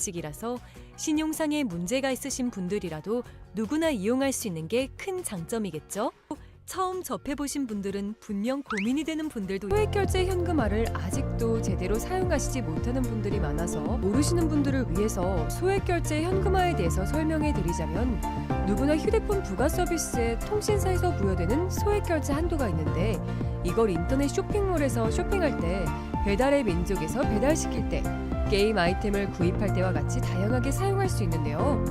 방식이라서 신용상에 문제가 있으신 분들이라도 누구나 이용할 수 있는 게 큰 장점이겠죠? 처음 접해보신 분들은 분명 고민이 되는 분들도 소액결제 현금화를 아직도 제대로 사용하시지 못하는 분들이 많아서 모르시는 분들을 위해서 소액결제 현금화에 대해서 설명해 드리자면 누구나 휴대폰 부가 서비스에 통신사에서 부여되는 소액결제 한도가 있는데 이걸 인터넷 쇼핑몰에서 쇼핑할 때 배달의 민족에서 배달시킬 때 게임 아이템을 구입할 때와 같이 다양하게 사용할 수 있는데요.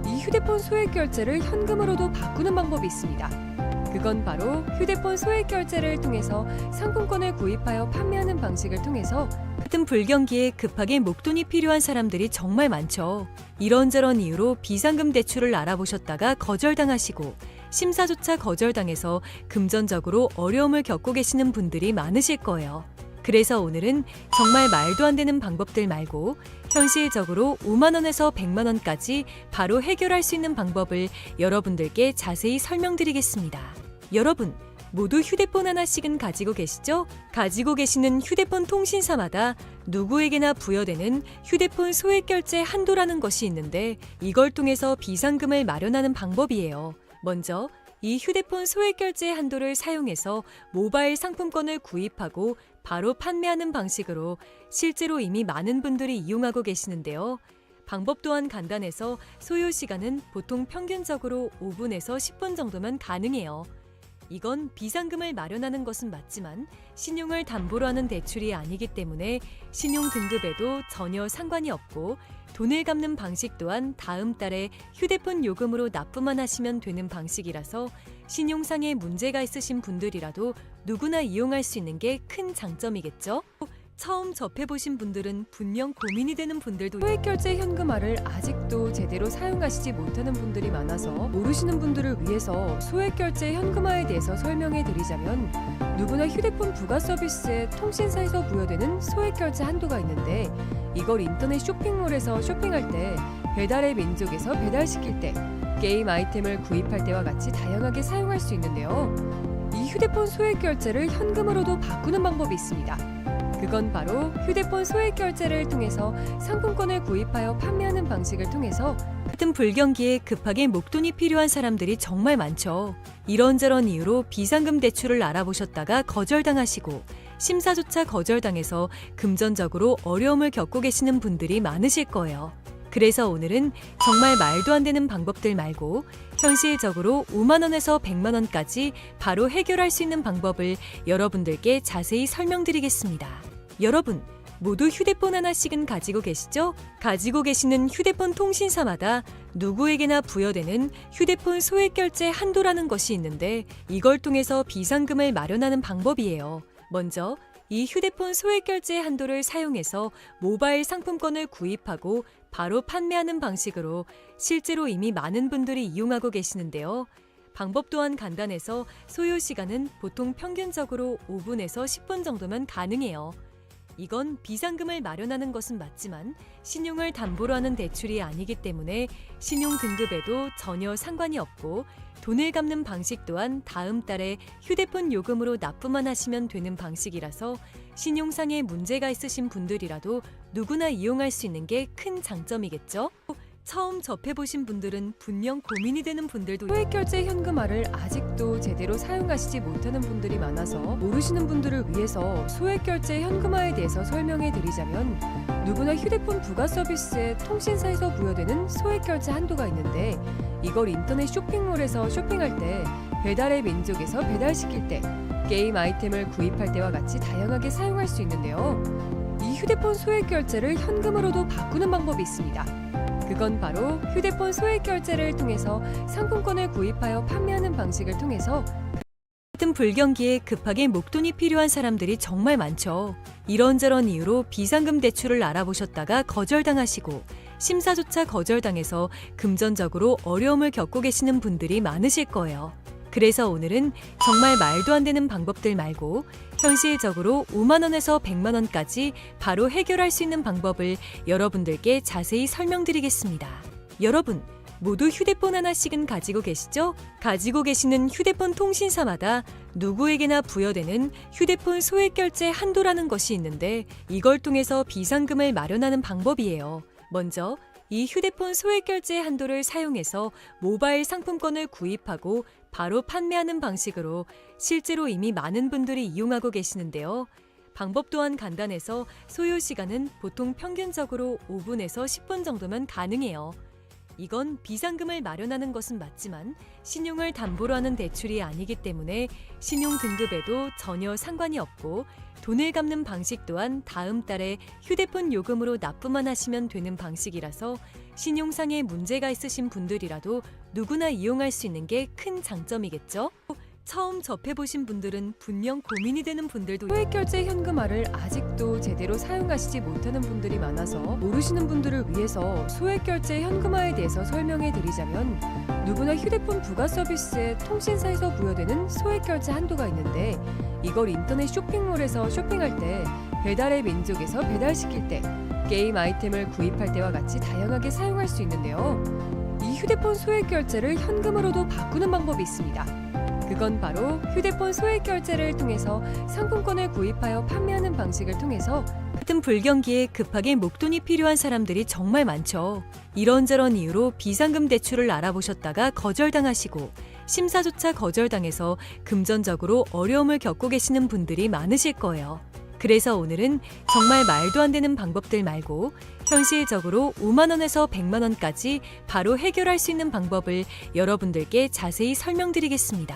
이 휴대폰 소액결제를 현금으로도 바꾸는 방법이 있습니다. 그건 바로 휴대폰 소액결제를 통해서 상품권을 구입하여 판매하는 방식을 통해서 같은 불경기에 급하게 목돈이 필요한 사람들이 정말 많죠. 이런저런 이유로 비상금 대출을 알아보셨다가 거절당하시고 심사조차 거절당해서 금전적으로 어려움을 겪고 계시는 분들이 많으실 거예요. 그래서 오늘은 정말 말도 안 되는 방법들 말고 현실적으로 5만 원에서 100만 원까지 바로 해결할 수 있는 방법을 여러분들께 자세히 설명드리겠습니다. 여러분, 모두 휴대폰 하나씩은 가지고 계시죠? 가지고 계시는 휴대폰 통신사마다 누구에게나 부여되는 휴대폰 소액결제 한도라는 것이 있는데 이걸 통해서 비상금을 마련하는 방법이에요. 먼저 이 휴대폰 소액결제 한도를 사용해서 모바일 상품권을 구입하고 바로 판매하는 방식으로 실제로 이미 많은 분들이 이용하고 계시는데요. 방법 또한 간단해서 소요 시간은 보통 평균적으로 5분에서 10분 정도면 가능해요. 이건 비상금을 마련하는 것은 맞지만 신용을 담보로 하는 대출이 아니기 때문에 신용 등급에도 전혀 상관이 없고 돈을 갚는 방식 또한 다음 달에 휴대폰 요금으로 납부만 하시면 되는 방식이라서 신용상에 문제가 있으신 분들이라도 누구나 이용할 수 있는 게 큰 장점이겠죠? 처음 접해보신 분들은 분명 고민이 되는 분들도 소액결제 현금화를 아직도 제대로 사용하시지 못하는 분들이 많아서 모르시는 분들을 위해서 소액결제 현금화에 대해서 설명해 드리자면 누구나 휴대폰 부가 서비스에 통신사에서 부여되는 소액결제 한도가 있는데 이걸 인터넷 쇼핑몰에서 쇼핑할 때 배달의 민족에서 배달시킬 때 게임 아이템을 구입할 때와 같이 다양하게 사용할 수 있는데요. 이 휴대폰 소액결제를 현금으로도 바꾸는 방법이 있습니다. 그건 바로 휴대폰 소액결제를 통해서 상품권을 구입하여 판매하는 방식을 통해서 같은 불경기에 급하게 목돈이 필요한 사람들이 정말 많죠. 이런저런 이유로 비상금 대출을 알아보셨다가 거절당하시고 심사조차 거절당해서 금전적으로 어려움을 겪고 계시는 분들이 많으실 거예요. 그래서 오늘은 정말 말도 안 되는 방법들 말고 현실적으로 5만 원에서 100만 원까지 바로 해결할 수 있는 방법을 여러분들께 자세히 설명드리겠습니다. 여러분, 모두 휴대폰 하나씩은 가지고 계시죠? 가지고 계시는 휴대폰 통신사마다 누구에게나 부여되는 휴대폰 소액결제 한도라는 것이 있는데 이걸 통해서 비상금을 마련하는 방법이에요. 먼저 이 휴대폰 소액결제 한도를 사용해서 모바일 상품권을 구입하고 바로 판매하는 방식으로 실제로 이미 많은 분들이 이용하고 계시는데요. 방법 또한 간단해서 소요 시간은 보통 평균적으로 5분에서 10분 정도면 가능해요. 이건 비상금을 마련하는 것은 맞지만 신용을 담보로 하는 대출이 아니기 때문에 신용 등급에도 전혀 상관이 없고 돈을 갚는 방식 또한 다음 달에 휴대폰 요금으로 납부만 하시면 되는 방식이라서 신용상에 문제가 있으신 분들이라도 누구나 이용할 수 있는 게 큰 장점이겠죠? 처음 접해보신 분들은 분명 고민이 되는 분들도 소액결제 현금화를 아직도 제대로 사용하시지 못하는 분들이 많아서 모르시는 분들을 위해서 소액결제 현금화에 대해서 설명해 드리자면 누구나 휴대폰 부가 서비스에 통신사에서 부여되는 소액결제 한도가 있는데 이걸 인터넷 쇼핑몰에서 쇼핑할 때 배달의 민족에서 배달시킬 때 게임 아이템을 구입할 때와 같이 다양하게 사용할 수 있는데요. 이 휴대폰 소액결제를 현금으로도 바꾸는 방법이 있습니다. 그건 바로 휴대폰 소액결제를 통해서 상품권을 구입하여 판매하는 방식을 통해서 같은 불경기에 급하게 목돈이 필요한 사람들이 정말 많죠. 이런저런 이유로 비상금 대출을 알아보셨다가 거절당하시고 심사조차 거절당해서 금전적으로 어려움을 겪고 계시는 분들이 많으실 거예요. 그래서 오늘은 정말 말도 안 되는 방법들 말고 현실적으로 5만 원에서 100만 원까지 바로 해결할 수 있는 방법을 여러분들께 자세히 설명드리겠습니다. 여러분, 모두 휴대폰 하나씩은 가지고 계시죠? 가지고 계시는 휴대폰 통신사마다 누구에게나 부여되는 휴대폰 소액결제 한도라는 것이 있는데 이걸 통해서 비상금을 마련하는 방법이에요. 먼저 이 휴대폰 소액 결제 한도를 사용해서 모바일 상품권을 구입하고 바로 판매하는 방식으로 실제로 이미 많은 분들이 이용하고 계시는데요. 방법 또한 간단해서 소요 시간은 보통 평균적으로 5분에서 10분 정도면 가능해요. 이건 비상금을 마련하는 것은 맞지만 신용을 담보로 하는 대출이 아니기 때문에 신용 등급에도 전혀 상관이 없고 돈을 갚는 방식 또한 다음 달에 휴대폰 요금으로 납부만 하시면 되는 방식이라서 신용상의 문제가 있으신 분들이라도 누구나 이용할 수 있는 게 큰 장점이겠죠? 처음 접해보신 분들은 분명 고민이 되는 분들도 소액결제 현금화를 아직도 제대로 사용하시지 못하는 분들이 많아서 모르시는 분들을 위해서 소액결제 현금화에 대해서 설명해 드리자면 누구나 휴대폰 부가 서비스에 통신사에서 부여되는 소액결제 한도가 있는데 이걸 인터넷 쇼핑몰에서 쇼핑할 때 배달의 민족에서 배달시킬 때 게임 아이템을 구입할 때와 같이 다양하게 사용할 수 있는데요. 이 휴대폰 소액결제를 현금으로도 바꾸는 방법이 있습니다. 그건 바로 휴대폰 소액 결제를 통해서 상품권을 구입하여 판매하는 방식을 통해서 같은 불경기에 급하게 목돈이 필요한 사람들이 정말 많죠. 이런저런 이유로 비상금 대출을 알아보셨다가 거절당하시고 심사조차 거절당해서 금전적으로 어려움을 겪고 계시는 분들이 많으실 거예요. 그래서 오늘은 정말 말도 안 되는 방법들 말고 현실적으로 5만 원에서 100만 원까지 바로 해결할 수 있는 방법을 여러분들께 자세히 설명드리겠습니다.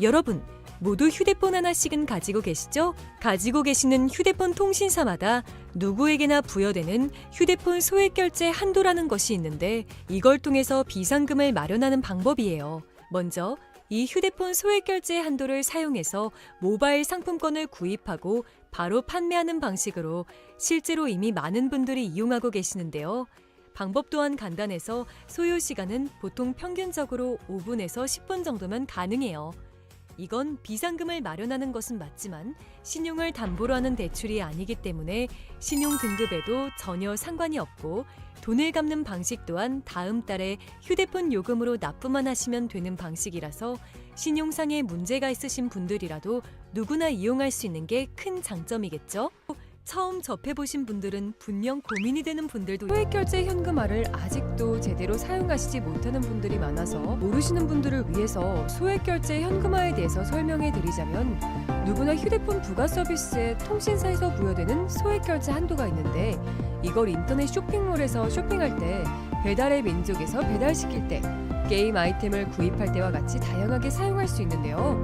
여러분, 모두 휴대폰 하나씩은 가지고 계시죠? 가지고 계시는 휴대폰 통신사마다 누구에게나 부여되는 휴대폰 소액결제 한도라는 것이 있는데 이걸 통해서 비상금을 마련하는 방법이에요. 먼저 이 휴대폰 소액결제 한도를 사용해서 모바일 상품권을 구입하고 바로 판매하는 방식으로 실제로 이미 많은 분들이 이용하고 계시는데요. 방법 또한 간단해서 소요 시간은 보통 평균적으로 5분에서 10분 정도면 가능해요. 이건 비상금을 마련하는 것은 맞지만 신용을 담보로 하는 대출이 아니기 때문에 신용 등급에도 전혀 상관이 없고 돈을 갚는 방식 또한 다음 달에 휴대폰 요금으로 납부만 하시면 되는 방식이라서 신용상의 문제가 있으신 분들이라도 누구나 이용할 수 있는 게 큰 장점이겠죠? 처음 접해보신 분들은 분명 고민이 되는 분들도 소액결제 현금화를 아직도 제대로 사용하시지 못하는 분들이 많아서 모르시는 분들을 위해서 소액결제 현금화에 대해서 설명해 드리자면 누구나 휴대폰 부가 서비스에 통신사에서 부여되는 소액결제 한도가 있는데 이걸 인터넷 쇼핑몰에서 쇼핑할 때 배달의 민족에서 배달시킬 때 게임 아이템을 구입할 때와 같이 다양하게 사용할 수 있는데요.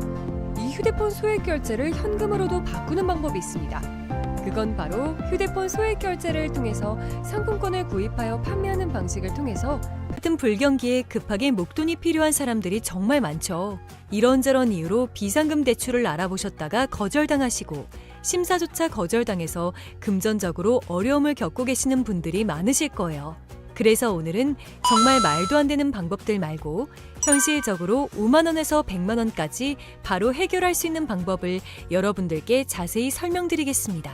이 휴대폰 소액결제를 현금으로도 바꾸는 방법이 있습니다. 그건 바로 휴대폰 소액 결제를 통해서 상품권을 구입하여 판매하는 방식을 통해서 같은 불경기에 급하게 목돈이 필요한 사람들이 정말 많죠. 이런저런 이유로 비상금 대출을 알아보셨다가 거절당하시고 심사조차 거절당해서 금전적으로 어려움을 겪고 계시는 분들이 많으실 거예요. 그래서 오늘은 정말 말도 안 되는 방법들 말고 현실적으로 5만 원에서 100만 원까지 바로 해결할 수 있는 방법을 여러분들께 자세히 설명드리겠습니다.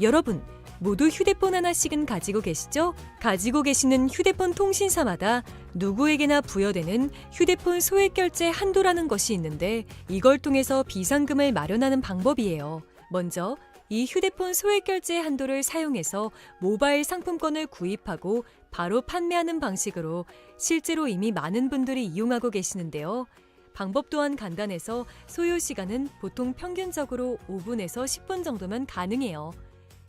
여러분, 모두 휴대폰 하나씩은 가지고 계시죠? 가지고 계시는 휴대폰 통신사마다 누구에게나 부여되는 휴대폰 소액결제 한도라는 것이 있는데 이걸 통해서 비상금을 마련하는 방법이에요. 먼저 이 휴대폰 소액결제 한도를 사용해서 모바일 상품권을 구입하고 바로 판매하는 방식으로 실제로 이미 많은 분들이 이용하고 계시는데요. 방법 또한 간단해서 소요 시간은 보통 평균적으로 5분에서 10분 정도면 가능해요.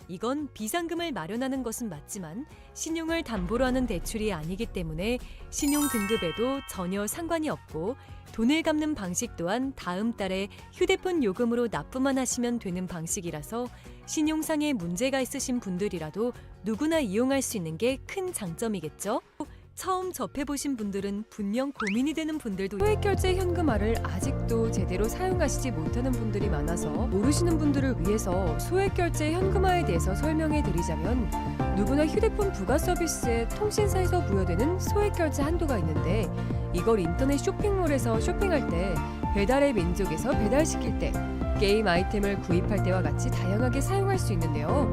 이건 비상금을 마련하는 것은 맞지만 신용을 담보로 하는 대출이 아니기 때문에 신용 등급에도 전혀 상관이 없고 돈을 갚는 방식 또한 다음 달에 휴대폰 요금으로 납부만 하시면 되는 방식이라서 신용상의 문제가 있으신 분들이라도 누구나 이용할 수 있는 게 큰 장점이겠죠? 처음 접해보신 분들은 분명 고민이 되는 분들도 소액결제 현금화를 아직도 제대로 사용하시지 못하는 분들이 많아서 모르시는 분들을 위해서 소액결제 현금화에 대해서 설명해 드리자면 누구나 휴대폰 부가 서비스에 통신사에서 부여되는 소액결제 한도가 있는데 이걸 인터넷 쇼핑몰에서 쇼핑할 때 배달의 민족에서 배달시킬 때 게임 아이템을 구입할 때와 같이 다양하게 사용할 수 있는데요.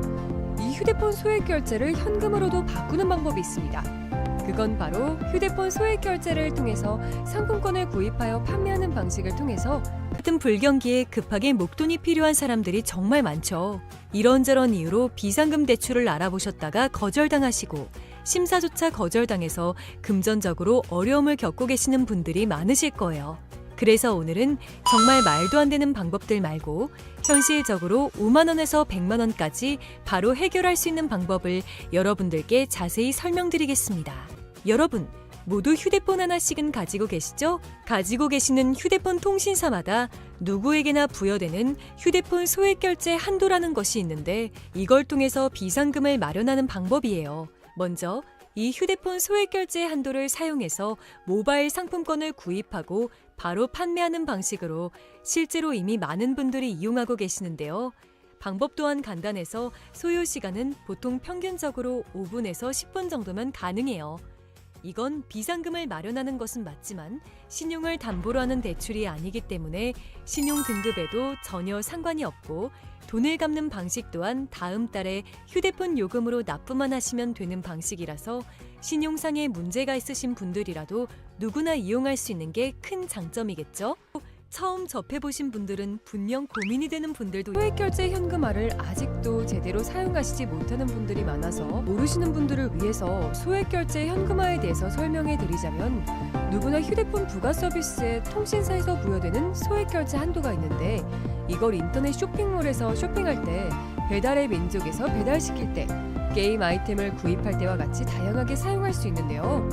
이 휴대폰 소액결제를 현금으로도 바꾸는 방법이 있습니다. 그건 바로 휴대폰 소액 결제를 통해서 상품권을 구입하여 판매하는 방식을 통해서 같은 불경기에 급하게 목돈이 필요한 사람들이 정말 많죠. 이런저런 이유로 비상금 대출을 알아보셨다가 거절당하시고 심사조차 거절당해서 금전적으로 어려움을 겪고 계시는 분들이 많으실 거예요. 그래서 오늘은 정말 말도 안 되는 방법들 말고 현실적으로 5만 원에서 100만 원까지 바로 해결할 수 있는 방법을 여러분들께 자세히 설명드리겠습니다. 여러분, 모두 휴대폰 하나씩은 가지고 계시죠? 가지고 계시는 휴대폰 통신사마다 누구에게나 부여되는 휴대폰 소액결제 한도라는 것이 있는데 이걸 통해서 비상금을 마련하는 방법이에요. 먼저 이 휴대폰 소액결제 한도를 사용해서 모바일 상품권을 구입하고 바로 판매하는 방식으로 실제로 이미 많은 분들이 이용하고 계시는데요. 방법 또한 간단해서 소요 시간은 보통 평균적으로 5분에서 10분 정도면 가능해요. 이건 비상금을 마련하는 것은 맞지만 신용을 담보로 하는 대출이 아니기 때문에 신용 등급에도 전혀 상관이 없고 돈을 갚는 방식 또한 다음 달에 휴대폰 요금으로 납부만 하시면 되는 방식이라서 신용상에 문제가 있으신 분들이라도 누구나 이용할 수 있는 게 큰 장점이겠죠? 처음 접해보신 분들은 분명 고민이 되는 분들도 소액결제 현금화를 아직도 제대로 사용하시지 못하는 분들이 많아서 모르시는 분들을 위해서 소액결제 현금화에 대해서 설명해 드리자면 누구나 휴대폰 부가 서비스에 통신사에서 부여되는 소액결제 한도가 있는데 이걸 인터넷 쇼핑몰에서 쇼핑할 때 배달의 민족에서 배달시킬 때 게임 아이템을 구입할 때와 같이 다양하게 사용할 수 있는데요.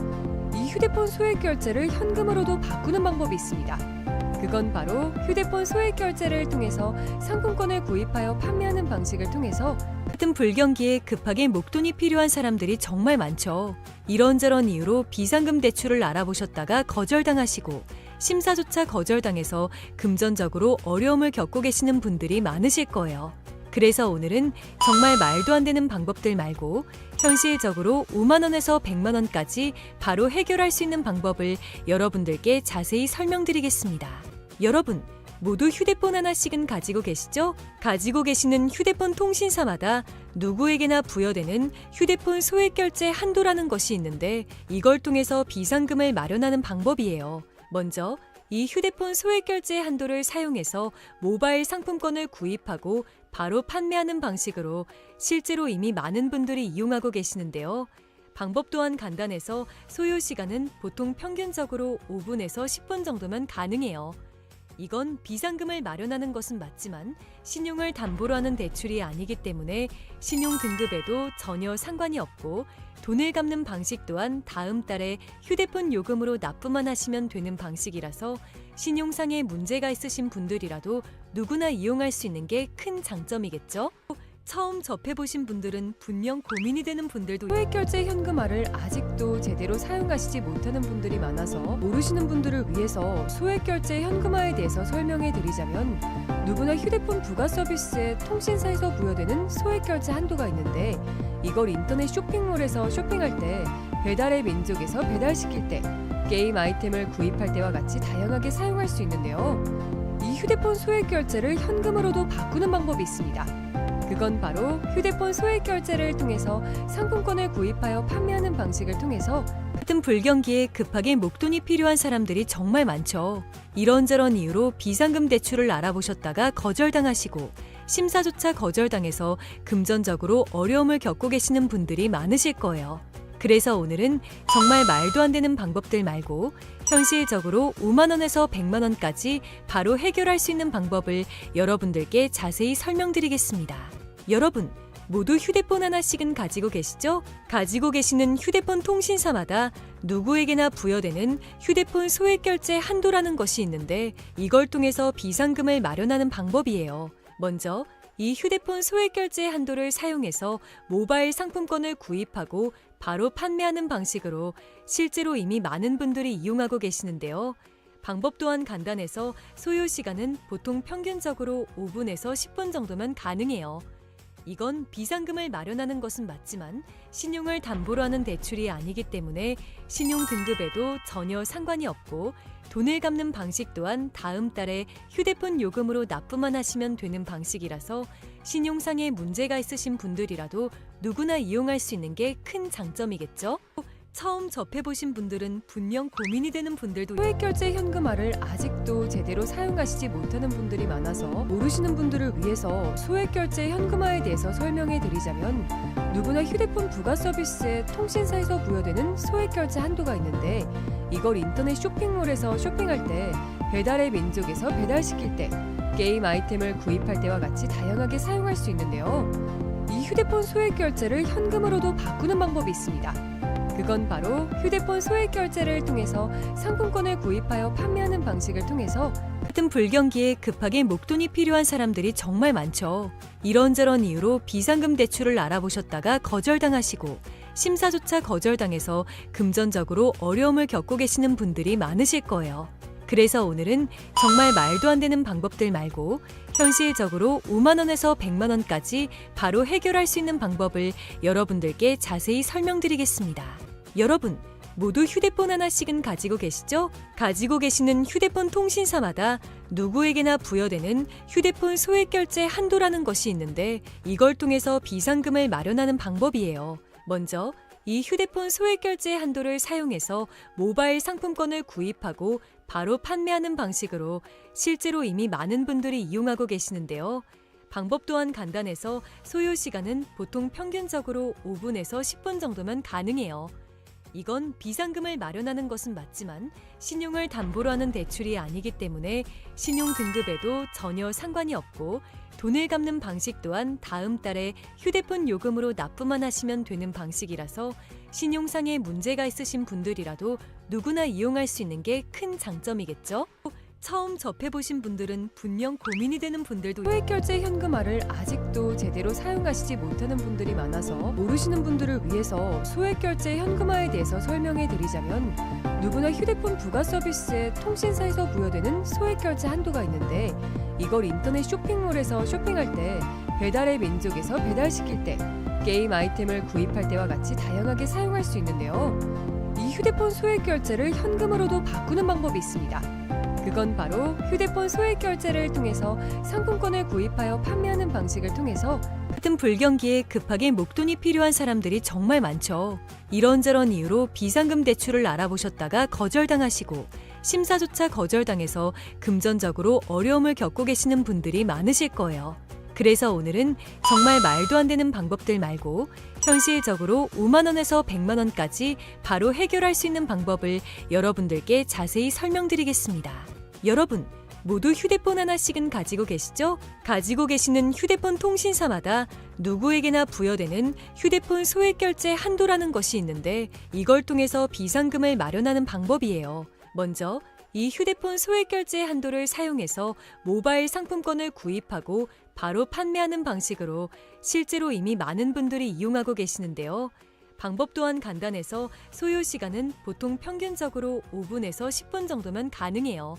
이 휴대폰 소액결제를 현금으로도 바꾸는 방법이 있습니다. 그건 바로 휴대폰 소액결제를 통해서 상품권을 구입하여 판매하는 방식을 통해서 같은 불경기에 급하게 목돈이 필요한 사람들이 정말 많죠. 이런저런 이유로 비상금 대출을 알아보셨다가 거절당하시고 심사조차 거절당해서 금전적으로 어려움을 겪고 계시는 분들이 많으실 거예요. 그래서 오늘은 정말 말도 안 되는 방법들 말고 현실적으로 5만 원에서 100만 원까지 바로 해결할 수 있는 방법을 여러분들께 자세히 설명드리겠습니다. 여러분, 모두 휴대폰 하나씩은 가지고 계시죠? 가지고 계시는 휴대폰 통신사마다 누구에게나 부여되는 휴대폰 소액결제 한도라는 것이 있는데 이걸 통해서 비상금을 마련하는 방법이에요. 먼저 이 휴대폰 소액결제 한도를 사용해서 모바일 상품권을 구입하고 바로 판매하는 방식으로 실제로 이미 많은 분들이 이용하고 계시는데요. 방법 또한 간단해서 소요 시간은 보통 평균적으로 5분에서 10분 정도면 가능해요. 이건 비상금을 마련하는 것은 맞지만 신용을 담보로 하는 대출이 아니기 때문에 신용 등급에도 전혀 상관이 없고 돈을 갚는 방식 또한 다음 달에 휴대폰 요금으로 납부만 하시면 되는 방식이라서 신용상에 문제가 있으신 분들이라도 누구나 이용할 수 있는 게 큰 장점이겠죠? 처음 접해보신 분들은 분명 고민이 되는 분들도 소액결제 현금화를 아직도 제대로 사용하시지 못하는 분들이 많아서 모르시는 분들을 위해서 소액결제 현금화에 대해서 설명해 드리자면 누구나 휴대폰 부가 서비스에 통신사에서 부여되는 소액결제 한도가 있는데 이걸 인터넷 쇼핑몰에서 쇼핑할 때 배달의 민족에서 배달시킬 때 게임 아이템을 구입할 때와 같이 다양하게 사용할 수 있는데요. 이 휴대폰 소액결제를 현금으로도 바꾸는 방법이 있습니다. 그건 바로 휴대폰 소액결제를 통해서 상품권을 구입하여 판매하는 방식을 통해서 같은 불경기에 급하게 목돈이 필요한 사람들이 정말 많죠. 이런저런 이유로 비상금 대출을 알아보셨다가 거절당하시고 심사조차 거절당해서 금전적으로 어려움을 겪고 계시는 분들이 많으실 거예요. 그래서 오늘은 정말 말도 안 되는 방법들 말고 현실적으로 5만 원에서 100만 원까지 바로 해결할 수 있는 방법을 여러분들께 자세히 설명드리겠습니다. 여러분, 모두 휴대폰 하나씩은 가지고 계시죠? 가지고 계시는 휴대폰 통신사마다 누구에게나 부여되는 휴대폰 소액결제 한도라는 것이 있는데 이걸 통해서 비상금을 마련하는 방법이에요. 먼저 이 휴대폰 소액결제 한도를 사용해서 모바일 상품권을 구입하고 바로 판매하는 방식으로 실제로 이미 많은 분들이 이용하고 계시는데요. 방법 또한 간단해서 소요 시간은 보통 평균적으로 5분에서 10분 정도면 가능해요. 이건 비상금을 마련하는 것은 맞지만 신용을 담보로 하는 대출이 아니기 때문에 신용 등급에도 전혀 상관이 없고 돈을 갚는 방식 또한 다음 달에 휴대폰 요금으로 납부만 하시면 되는 방식이라서 신용상에 문제가 있으신 분들이라도 누구나 이용할 수 있는 게 큰 장점이겠죠? 처음 접해보신 분들은 분명 고민이 되는 분들도 소액결제 현금화를 아직도 제대로 사용하시지 못하는 분들이 많아서 모르시는 분들을 위해서 소액결제 현금화에 대해서 설명해 드리자면 누구나 휴대폰 부가 서비스에 통신사에서 부여되는 소액결제 한도가 있는데 이걸 인터넷 쇼핑몰에서 쇼핑할 때 배달의 민족에서 배달시킬 때 게임 아이템을 구입할 때와 같이 다양하게 사용할 수 있는데요. 이 휴대폰 소액결제를 현금으로도 바꾸는 방법이 있습니다. 그건 바로 휴대폰 소액결제를 통해서 상품권을 구입하여 판매하는 방식을 통해서 같은 불경기에 급하게 목돈이 필요한 사람들이 정말 많죠. 이런저런 이유로 비상금 대출을 알아보셨다가 거절당하시고 심사조차 거절당해서 금전적으로 어려움을 겪고 계시는 분들이 많으실 거예요. 그래서 오늘은 정말 말도 안 되는 방법들 말고 현실적으로 5만 원에서 100만 원까지 바로 해결할 수 있는 방법을 여러분들께 자세히 설명드리겠습니다. 여러분, 모두 휴대폰 하나씩은 가지고 계시죠? 가지고 계시는 휴대폰 통신사마다 누구에게나 부여되는 휴대폰 소액결제 한도라는 것이 있는데 이걸 통해서 비상금을 마련하는 방법이에요. 먼저 이 휴대폰 소액결제 한도를 사용해서 모바일 상품권을 구입하고 바로 판매하는 방식으로 실제로 이미 많은 분들이 이용하고 계시는데요. 방법 또한 간단해서 소요 시간은 보통 평균적으로 5분에서 10분 정도면 가능해요. 이건 비상금을 마련하는 것은 맞지만 신용을 담보로 하는 대출이 아니기 때문에 신용 등급에도 전혀 상관이 없고 돈을 갚는 방식 또한 다음 달에 휴대폰 요금으로 납부만 하시면 되는 방식이라서 신용상에 문제가 있으신 분들이라도 누구나 이용할 수 있는 게 큰 장점이겠죠? 처음 접해보신 분들은 분명 고민이 되는 분들도 소액결제 현금화를 아직도 제대로 사용하시지 못하는 분들이 많아서 모르시는 분들을 위해서 소액결제 현금화에 대해서 설명해 드리자면 누구나 휴대폰 부가 서비스에 통신사에서 부여되는 소액결제 한도가 있는데 이걸 인터넷 쇼핑몰에서 쇼핑할 때 배달의 민족에서 배달시킬 때 게임 아이템을 구입할 때와 같이 다양하게 사용할 수 있는데요. 이 휴대폰 소액결제를 현금으로도 바꾸는 방법이 있습니다. 그건 바로 휴대폰 소액결제를 통해서 상품권을 구입하여 판매하는 방식을 통해서 같은 불경기에 급하게 목돈이 필요한 사람들이 정말 많죠. 이런저런 이유로 비상금 대출을 알아보셨다가 거절당하시고 심사조차 거절당해서 금전적으로 어려움을 겪고 계시는 분들이 많으실 거예요. 그래서 오늘은 정말 말도 안 되는 방법들 말고 현실적으로 5만 원에서 100만 원까지 바로 해결할 수 있는 방법을 여러분들께 자세히 설명드리겠습니다. 여러분, 모두 휴대폰 하나씩은 가지고 계시죠? 가지고 계시는 휴대폰 통신사마다 누구에게나 부여되는 휴대폰 소액결제 한도라는 것이 있는데 이걸 통해서 비상금을 마련하는 방법이에요. 먼저 이 휴대폰 소액결제 한도를 사용해서 모바일 상품권을 구입하고 바로 판매하는 방식으로 실제로 이미 많은 분들이 이용하고 계시는데요. 방법 또한 간단해서 소요 시간은 보통 평균적으로 5분에서 10분 정도면 가능해요.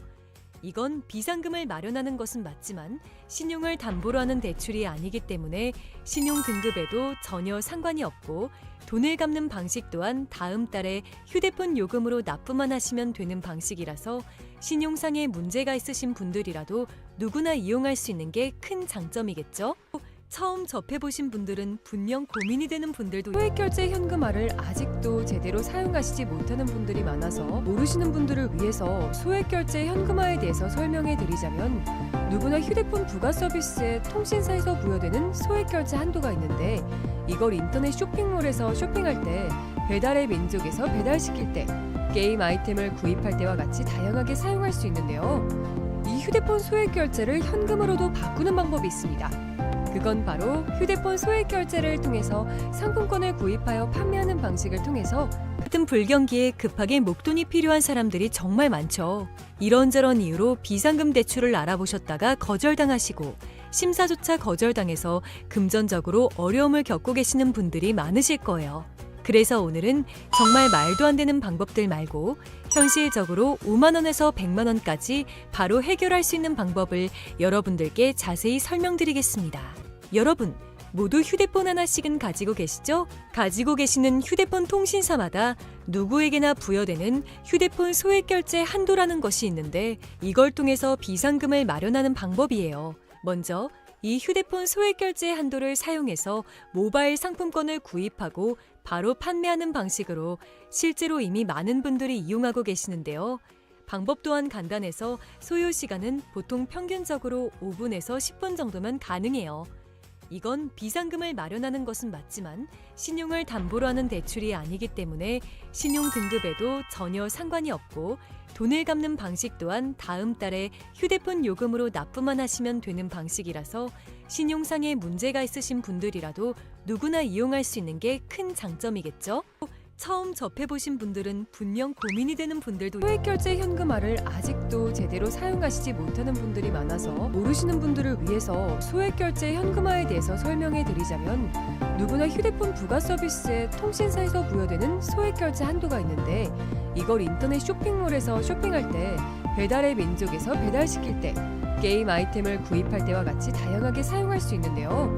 이건 비상금을 마련하는 것은 맞지만 신용을 담보로 하는 대출이 아니기 때문에 신용 등급에도 전혀 상관이 없고 돈을 갚는 방식 또한 다음 달에 휴대폰 요금으로 납부만 하시면 되는 방식이라서 신용상에 문제가 있으신 분들이라도 누구나 이용할 수 있는 게 큰 장점이겠죠? 처음 접해보신 분들은 분명 고민이 되는 분들도 소액결제 현금화를 아직도 제대로 사용하시지 못하는 분들이 많아서 모르시는 분들을 위해서 소액결제 현금화에 대해서 설명해 드리자면 누구나 휴대폰 부가 서비스에 통신사에서 부여되는 소액결제 한도가 있는데 이걸 인터넷 쇼핑몰에서 쇼핑할 때 배달의 민족에서 배달시킬 때 게임 아이템을 구입할 때와 같이 다양하게 사용할 수 있는데요. 이 휴대폰 소액결제를 현금으로도 바꾸는 방법이 있습니다. 그건 바로 휴대폰 소액결제를 통해서 상품권을 구입하여 판매하는 방식을 통해서 같은 불경기에 급하게 목돈이 필요한 사람들이 정말 많죠. 이런저런 이유로 비상금 대출을 알아보셨다가 거절당하시고 심사조차 거절당해서 금전적으로 어려움을 겪고 계시는 분들이 많으실 거예요. 그래서 오늘은 정말 말도 안 되는 방법들 말고 현실적으로 5만 원에서 100만 원까지 바로 해결할 수 있는 방법을 여러분들께 자세히 설명드리겠습니다. 여러분, 모두 휴대폰 하나씩은 가지고 계시죠? 가지고 계시는 휴대폰 통신사마다 누구에게나 부여되는 휴대폰 소액결제 한도라는 것이 있는데 이걸 통해서 비상금을 마련하는 방법이에요. 먼저 이 휴대폰 소액결제 한도를 사용해서 모바일 상품권을 구입하고 바로 판매하는 방식으로 실제로 이미 많은 분들이 이용하고 계시는데요. 방법 또한 간단해서 소요 시간은 보통 평균적으로 5분에서 10분 정도면 가능해요. 이건 비상금을 마련하는 것은 맞지만 신용을 담보로 하는 대출이 아니기 때문에 신용 등급에도 전혀 상관이 없고 돈을 갚는 방식 또한 다음 달에 휴대폰 요금으로 납부만 하시면 되는 방식이라서 신용상에 문제가 있으신 분들이라도 누구나 이용할 수 있는 게 큰 장점이겠죠? 처음 접해보신 분들은 분명 고민이 되는 분들도 소액결제 현금화를 아직도 제대로 사용하시지 못하는 분들이 많아서 모르시는 분들을 위해서 소액결제 현금화에 대해서 설명해 드리자면 누구나 휴대폰 부가 서비스에 통신사에서 부여되는 소액결제 한도가 있는데 이걸 인터넷 쇼핑몰에서 쇼핑할 때 배달의 민족에서 배달시킬 때 게임 아이템을 구입할 때와 같이 다양하게 사용할 수 있는데요.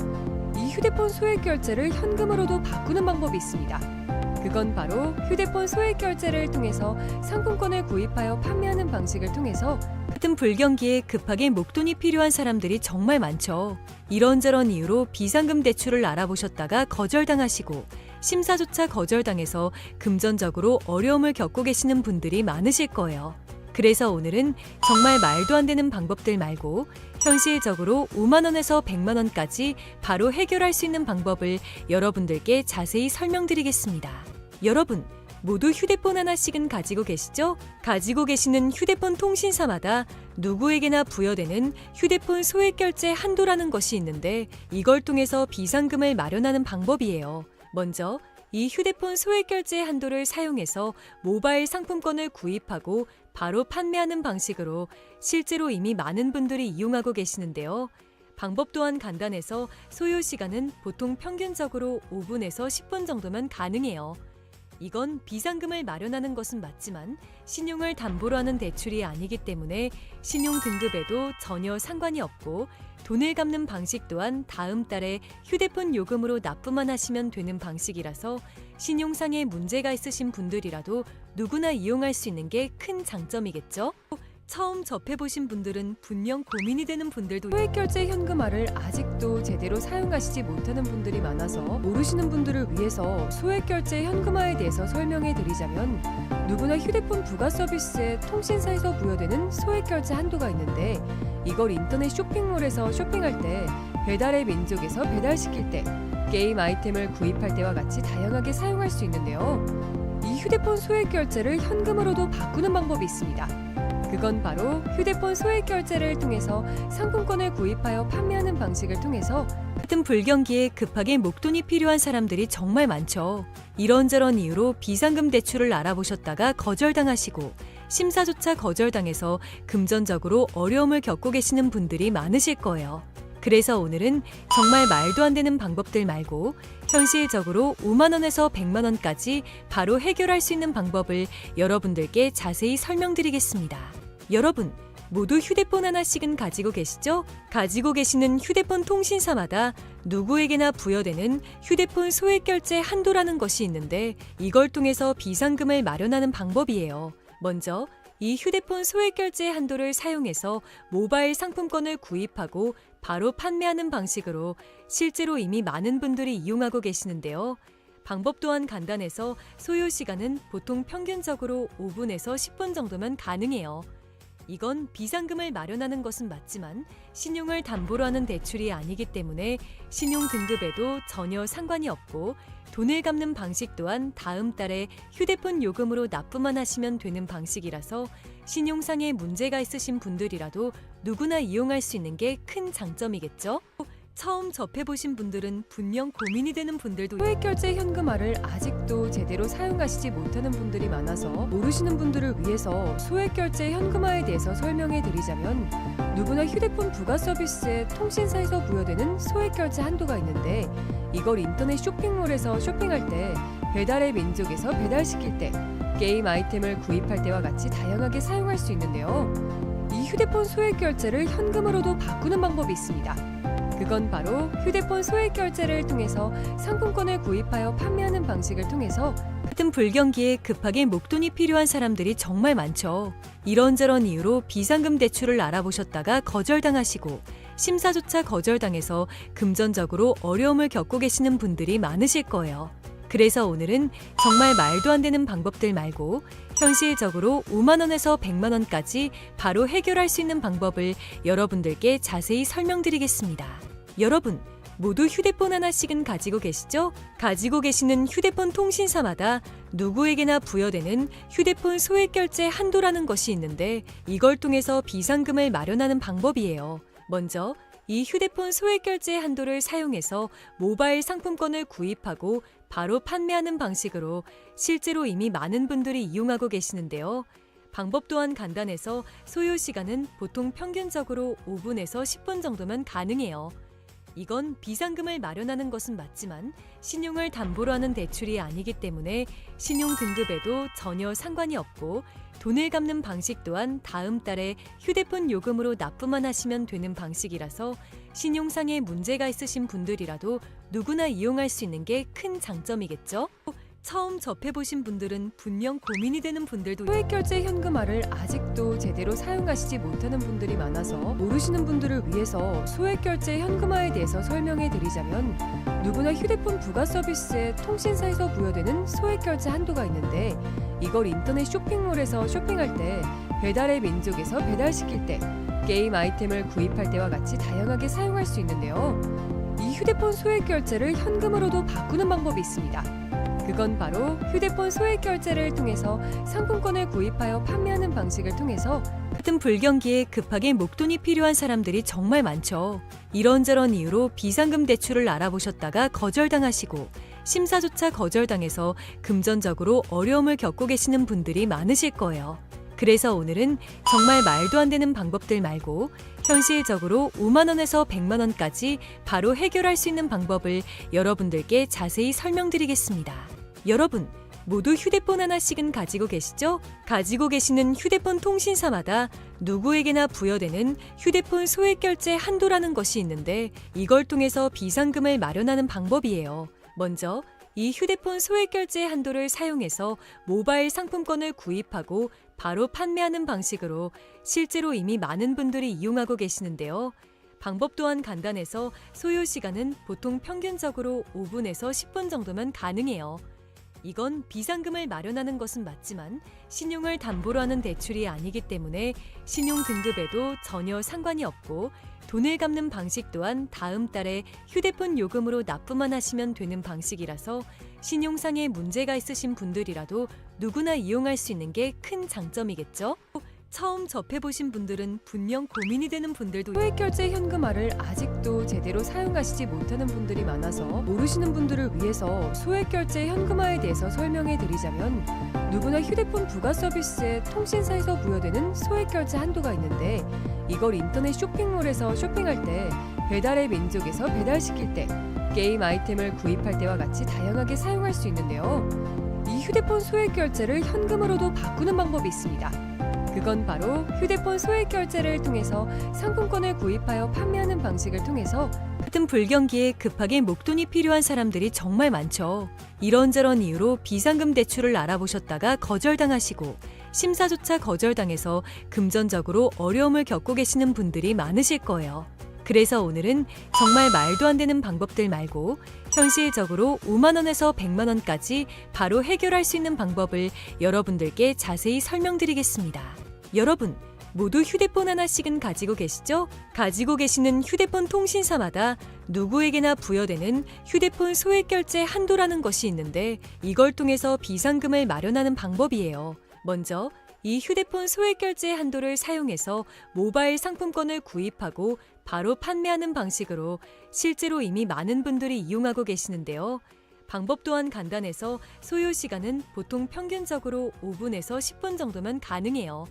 이 휴대폰 소액결제를 현금으로도 바꾸는 방법이 있습니다. 그건 바로 휴대폰 소액결제를 통해서 상품권을 구입하여 판매하는 방식을 통해서 같은 불경기에 급하게 목돈이 필요한 사람들이 정말 많죠. 이런저런 이유로 비상금 대출을 알아보셨다가 거절당하시고 심사조차 거절당해서 금전적으로 어려움을 겪고 계시는 분들이 많으실 거예요. 그래서 오늘은 정말 말도 안 되는 방법들 말고 현실적으로 5만 원에서 100만 원까지 바로 해결할 수 있는 방법을 여러분들께 자세히 설명드리겠습니다. 여러분, 모두 휴대폰 하나씩은 가지고 계시죠? 가지고 계시는 휴대폰 통신사마다 누구에게나 부여되는 휴대폰 소액결제 한도라는 것이 있는데 이걸 통해서 비상금을 마련하는 방법이에요. 먼저 이 휴대폰 소액결제 한도를 사용해서 모바일 상품권을 구입하고 바로 판매하는 방식으로 실제로 이미 많은 분들이 이용하고 계시는데요. 방법 또한 간단해서 소요 시간은 보통 평균적으로 5분에서 10분 정도면 가능해요. 이건 비상금을 마련하는 것은 맞지만 신용을 담보로 하는 대출이 아니기 때문에 신용 등급에도 전혀 상관이 없고 돈을 갚는 방식 또한 다음 달에 휴대폰 요금으로 납부만 하시면 되는 방식이라서 신용상에 문제가 있으신 분들이라도 누구나 이용할 수 있는 게 큰 장점이겠죠? 처음 접해보신 분들은 분명 고민이 되는 분들도 소액결제 현금화를 아직도 제대로 사용하시지 못하는 분들이 많아서 모르시는 분들을 위해서 소액결제 현금화에 대해서 설명해 드리자면 누구나 휴대폰 부가 서비스에 통신사에서 부여되는 소액결제 한도가 있는데 이걸 인터넷 쇼핑몰에서 쇼핑할 때 배달의 민족에서 배달시킬 때 게임 아이템을 구입할 때와 같이 다양하게 사용할 수 있는데요. 이 휴대폰 소액결제를 현금으로도 바꾸는 방법이 있습니다. 그건 바로 휴대폰 소액결제를 통해서 상품권을 구입하여 판매하는 방식을 통해서 같은 불경기에 급하게 목돈이 필요한 사람들이 정말 많죠. 이런저런 이유로 비상금 대출을 알아보셨다가 거절당하시고 심사조차 거절당해서 금전적으로 어려움을 겪고 계시는 분들이 많으실 거예요. 그래서 오늘은 정말 말도 안 되는 방법들 말고 현실적으로 5만 원에서 100만 원까지 바로 해결할 수 있는 방법을 여러분들께 자세히 설명드리겠습니다. 여러분, 모두 휴대폰 하나씩은 가지고 계시죠? 가지고 계시는 휴대폰 통신사마다 누구에게나 부여되는 휴대폰 소액결제 한도라는 것이 있는데 이걸 통해서 비상금을 마련하는 방법이에요. 먼저 이 휴대폰 소액결제 한도를 사용해서 모바일 상품권을 구입하고 바로 판매하는 방식으로 실제로 이미 많은 분들이 이용하고 계시는데요. 방법 또한 간단해서 소요 시간은 보통 평균적으로 5분에서 10분 정도면 가능해요. 이건 비상금을 마련하는 것은 맞지만 신용을 담보로 하는 대출이 아니기 때문에 신용 등급에도 전혀 상관이 없고 돈을 갚는 방식 또한 다음 달에 휴대폰 요금으로 납부만 하시면 되는 방식이라서 신용상에 문제가 있으신 분들이라도 누구나 이용할 수 있는 게 큰 장점이겠죠? 처음 접해보신 분들은 분명 고민이 되는 분들도 소액결제 현금화를 아직도 제대로 사용하시지 못하는 분들이 많아서 모르시는 분들을 위해서 소액결제 현금화에 대해서 설명해 드리자면 누구나 휴대폰 부가 서비스에 통신사에서 부여되는 소액결제 한도가 있는데 이걸 인터넷 쇼핑몰에서 쇼핑할 때 배달의 민족에서 배달시킬 때 게임 아이템을 구입할 때와 같이 다양하게 사용할 수 있는데요. 이 휴대폰 소액결제를 현금으로도 바꾸는 방법이 있습니다. 그건 바로 휴대폰 소액결제를 통해서 상품권을 구입하여 판매하는 방식을 통해서 같은 불경기에 급하게 목돈이 필요한 사람들이 정말 많죠. 이런저런 이유로 비상금 대출을 알아보셨다가 거절당하시고 심사조차 거절당해서 금전적으로 어려움을 겪고 계시는 분들이 많으실 거예요. 그래서 오늘은 정말 말도 안 되는 방법들 말고 현실적으로 5만 원에서 100만 원까지 바로 해결할 수 있는 방법을 여러분들께 자세히 설명드리겠습니다. 여러분, 모두 휴대폰 하나씩은 가지고 계시죠? 가지고 계시는 휴대폰 통신사마다 누구에게나 부여되는 휴대폰 소액결제 한도라는 것이 있는데 이걸 통해서 비상금을 마련하는 방법이에요. 먼저 이 휴대폰 소액결제 한도를 사용해서 모바일 상품권을 구입하고 바로 판매하는 방식으로 실제로 이미 많은 분들이 이용하고 계시는데요. 방법 또한 간단해서 소요 시간은 보통 평균적으로 5분에서 10분 정도면 가능해요. 이건 비상금을 마련하는 것은 맞지만 신용을 담보로 하는 대출이 아니기 때문에 신용 등급에도 전혀 상관이 없고 돈을 갚는 방식 또한 다음 달에 휴대폰 요금으로 납부만 하시면 되는 방식이라서 신용상에 문제가 있으신 분들이라도 누구나 이용할 수 있는 게 큰 장점이겠죠? 처음 접해보신 분들은 분명 고민이 되는 분들도 소액결제 현금화를 아직도 제대로 사용하시지 못하는 분들이 많아서 모르시는 분들을 위해서 소액결제 현금화에 대해서 설명해 드리자면 누구나 휴대폰 부가 서비스에 통신사에서 부여되는 소액결제 한도가 있는데 이걸 인터넷 쇼핑몰에서 쇼핑할 때 배달의 민족에서 배달시킬 때 게임 아이템을 구입할 때와 같이 다양하게 사용할 수 있는데요. 이 휴대폰 소액결제를 현금으로도 바꾸는 방법이 있습니다. 그건 바로 휴대폰 소액결제를 통해서 상품권을 구입하여 판매하는 방식을 통해서 같은 불경기에 급하게 목돈이 필요한 사람들이 정말 많죠. 이런저런 이유로 비상금 대출을 알아보셨다가 거절당하시고 심사조차 거절당해서 금전적으로 어려움을 겪고 계시는 분들이 많으실 거예요. 그래서 오늘은 정말 말도 안 되는 방법들 말고 현실적으로 5만 원에서 100만 원까지 바로 해결할 수 있는 방법을 여러분들께 자세히 설명드리겠습니다. 여러분, 모두 휴대폰 하나씩은 가지고 계시죠? 가지고 계시는 휴대폰 통신사마다 누구에게나 부여되는 휴대폰 소액결제 한도라는 것이 있는데 이걸 통해서 비상금을 마련하는 방법이에요. 먼저 이 휴대폰 소액결제 한도를 사용해서 모바일 상품권을 구입하고 바로 판매하는 방식으로 실제로 이미 많은 분들이 이용하고 계시는데요. 방법 또한 간단해서 소요 시간은 보통 평균적으로 5분에서 10분 정도면 가능해요. 이건 비상금을 마련하는 것은 맞지만 신용을 담보로 하는 대출이 아니기 때문에 신용 등급에도 전혀 상관이 없고 돈을 갚는 방식 또한 다음 달에 휴대폰 요금으로 납부만 하시면 되는 방식이라서 신용상에 문제가 있으신 분들이라도 누구나 이용할 수 있는 게 큰 장점이겠죠? 처음 접해보신 분들은 분명 고민이 되는 분들도 소액결제 현금화를 아직도 제대로 사용하시지 못하는 분들이 많아서 모르시는 분들을 위해서 소액결제 현금화에 대해서 설명해 드리자면 누구나 휴대폰 부가 서비스에 통신사에서 부여되는 소액결제 한도가 있는데 이걸 인터넷 쇼핑몰에서 쇼핑할 때 배달의 민족에서 배달시킬 때 게임 아이템을 구입할 때와 같이 다양하게 사용할 수 있는데요. 이 휴대폰 소액결제를 현금으로도 바꾸는 방법이 있습니다. 그건 바로 휴대폰 소액결제를 통해서 상품권을 구입하여 판매하는 방식을 통해서 같은 불경기에 급하게 목돈이 필요한 사람들이 정말 많죠. 이런저런 이유로 비상금 대출을 알아보셨다가 거절당하시고 심사조차 거절당해서 금전적으로 어려움을 겪고 계시는 분들이 많으실 거예요. 그래서 오늘은 정말 말도 안 되는 방법들 말고 현실적으로 5만 원에서 100만 원까지 바로 해결할 수 있는 방법을 여러분들께 자세히 설명드리겠습니다. 여러분, 모두 휴대폰 하나씩은 가지고 계시죠? 가지고 계시는 휴대폰 통신사마다 누구에게나 부여되는 휴대폰 소액결제 한도라는 것이 있는데 이걸 통해서 비상금을 마련하는 방법이에요. 먼저 이 휴대폰 소액결제 한도를 사용해서 모바일 상품권을 구입하고 바로 판매하는 방식으로 실제로 이미 많은 분들이 이용하고 계시는데요. 방법 또한 간단해서 소요 시간은 보통 평균적으로 5분에서 10분 정도면 가능해요.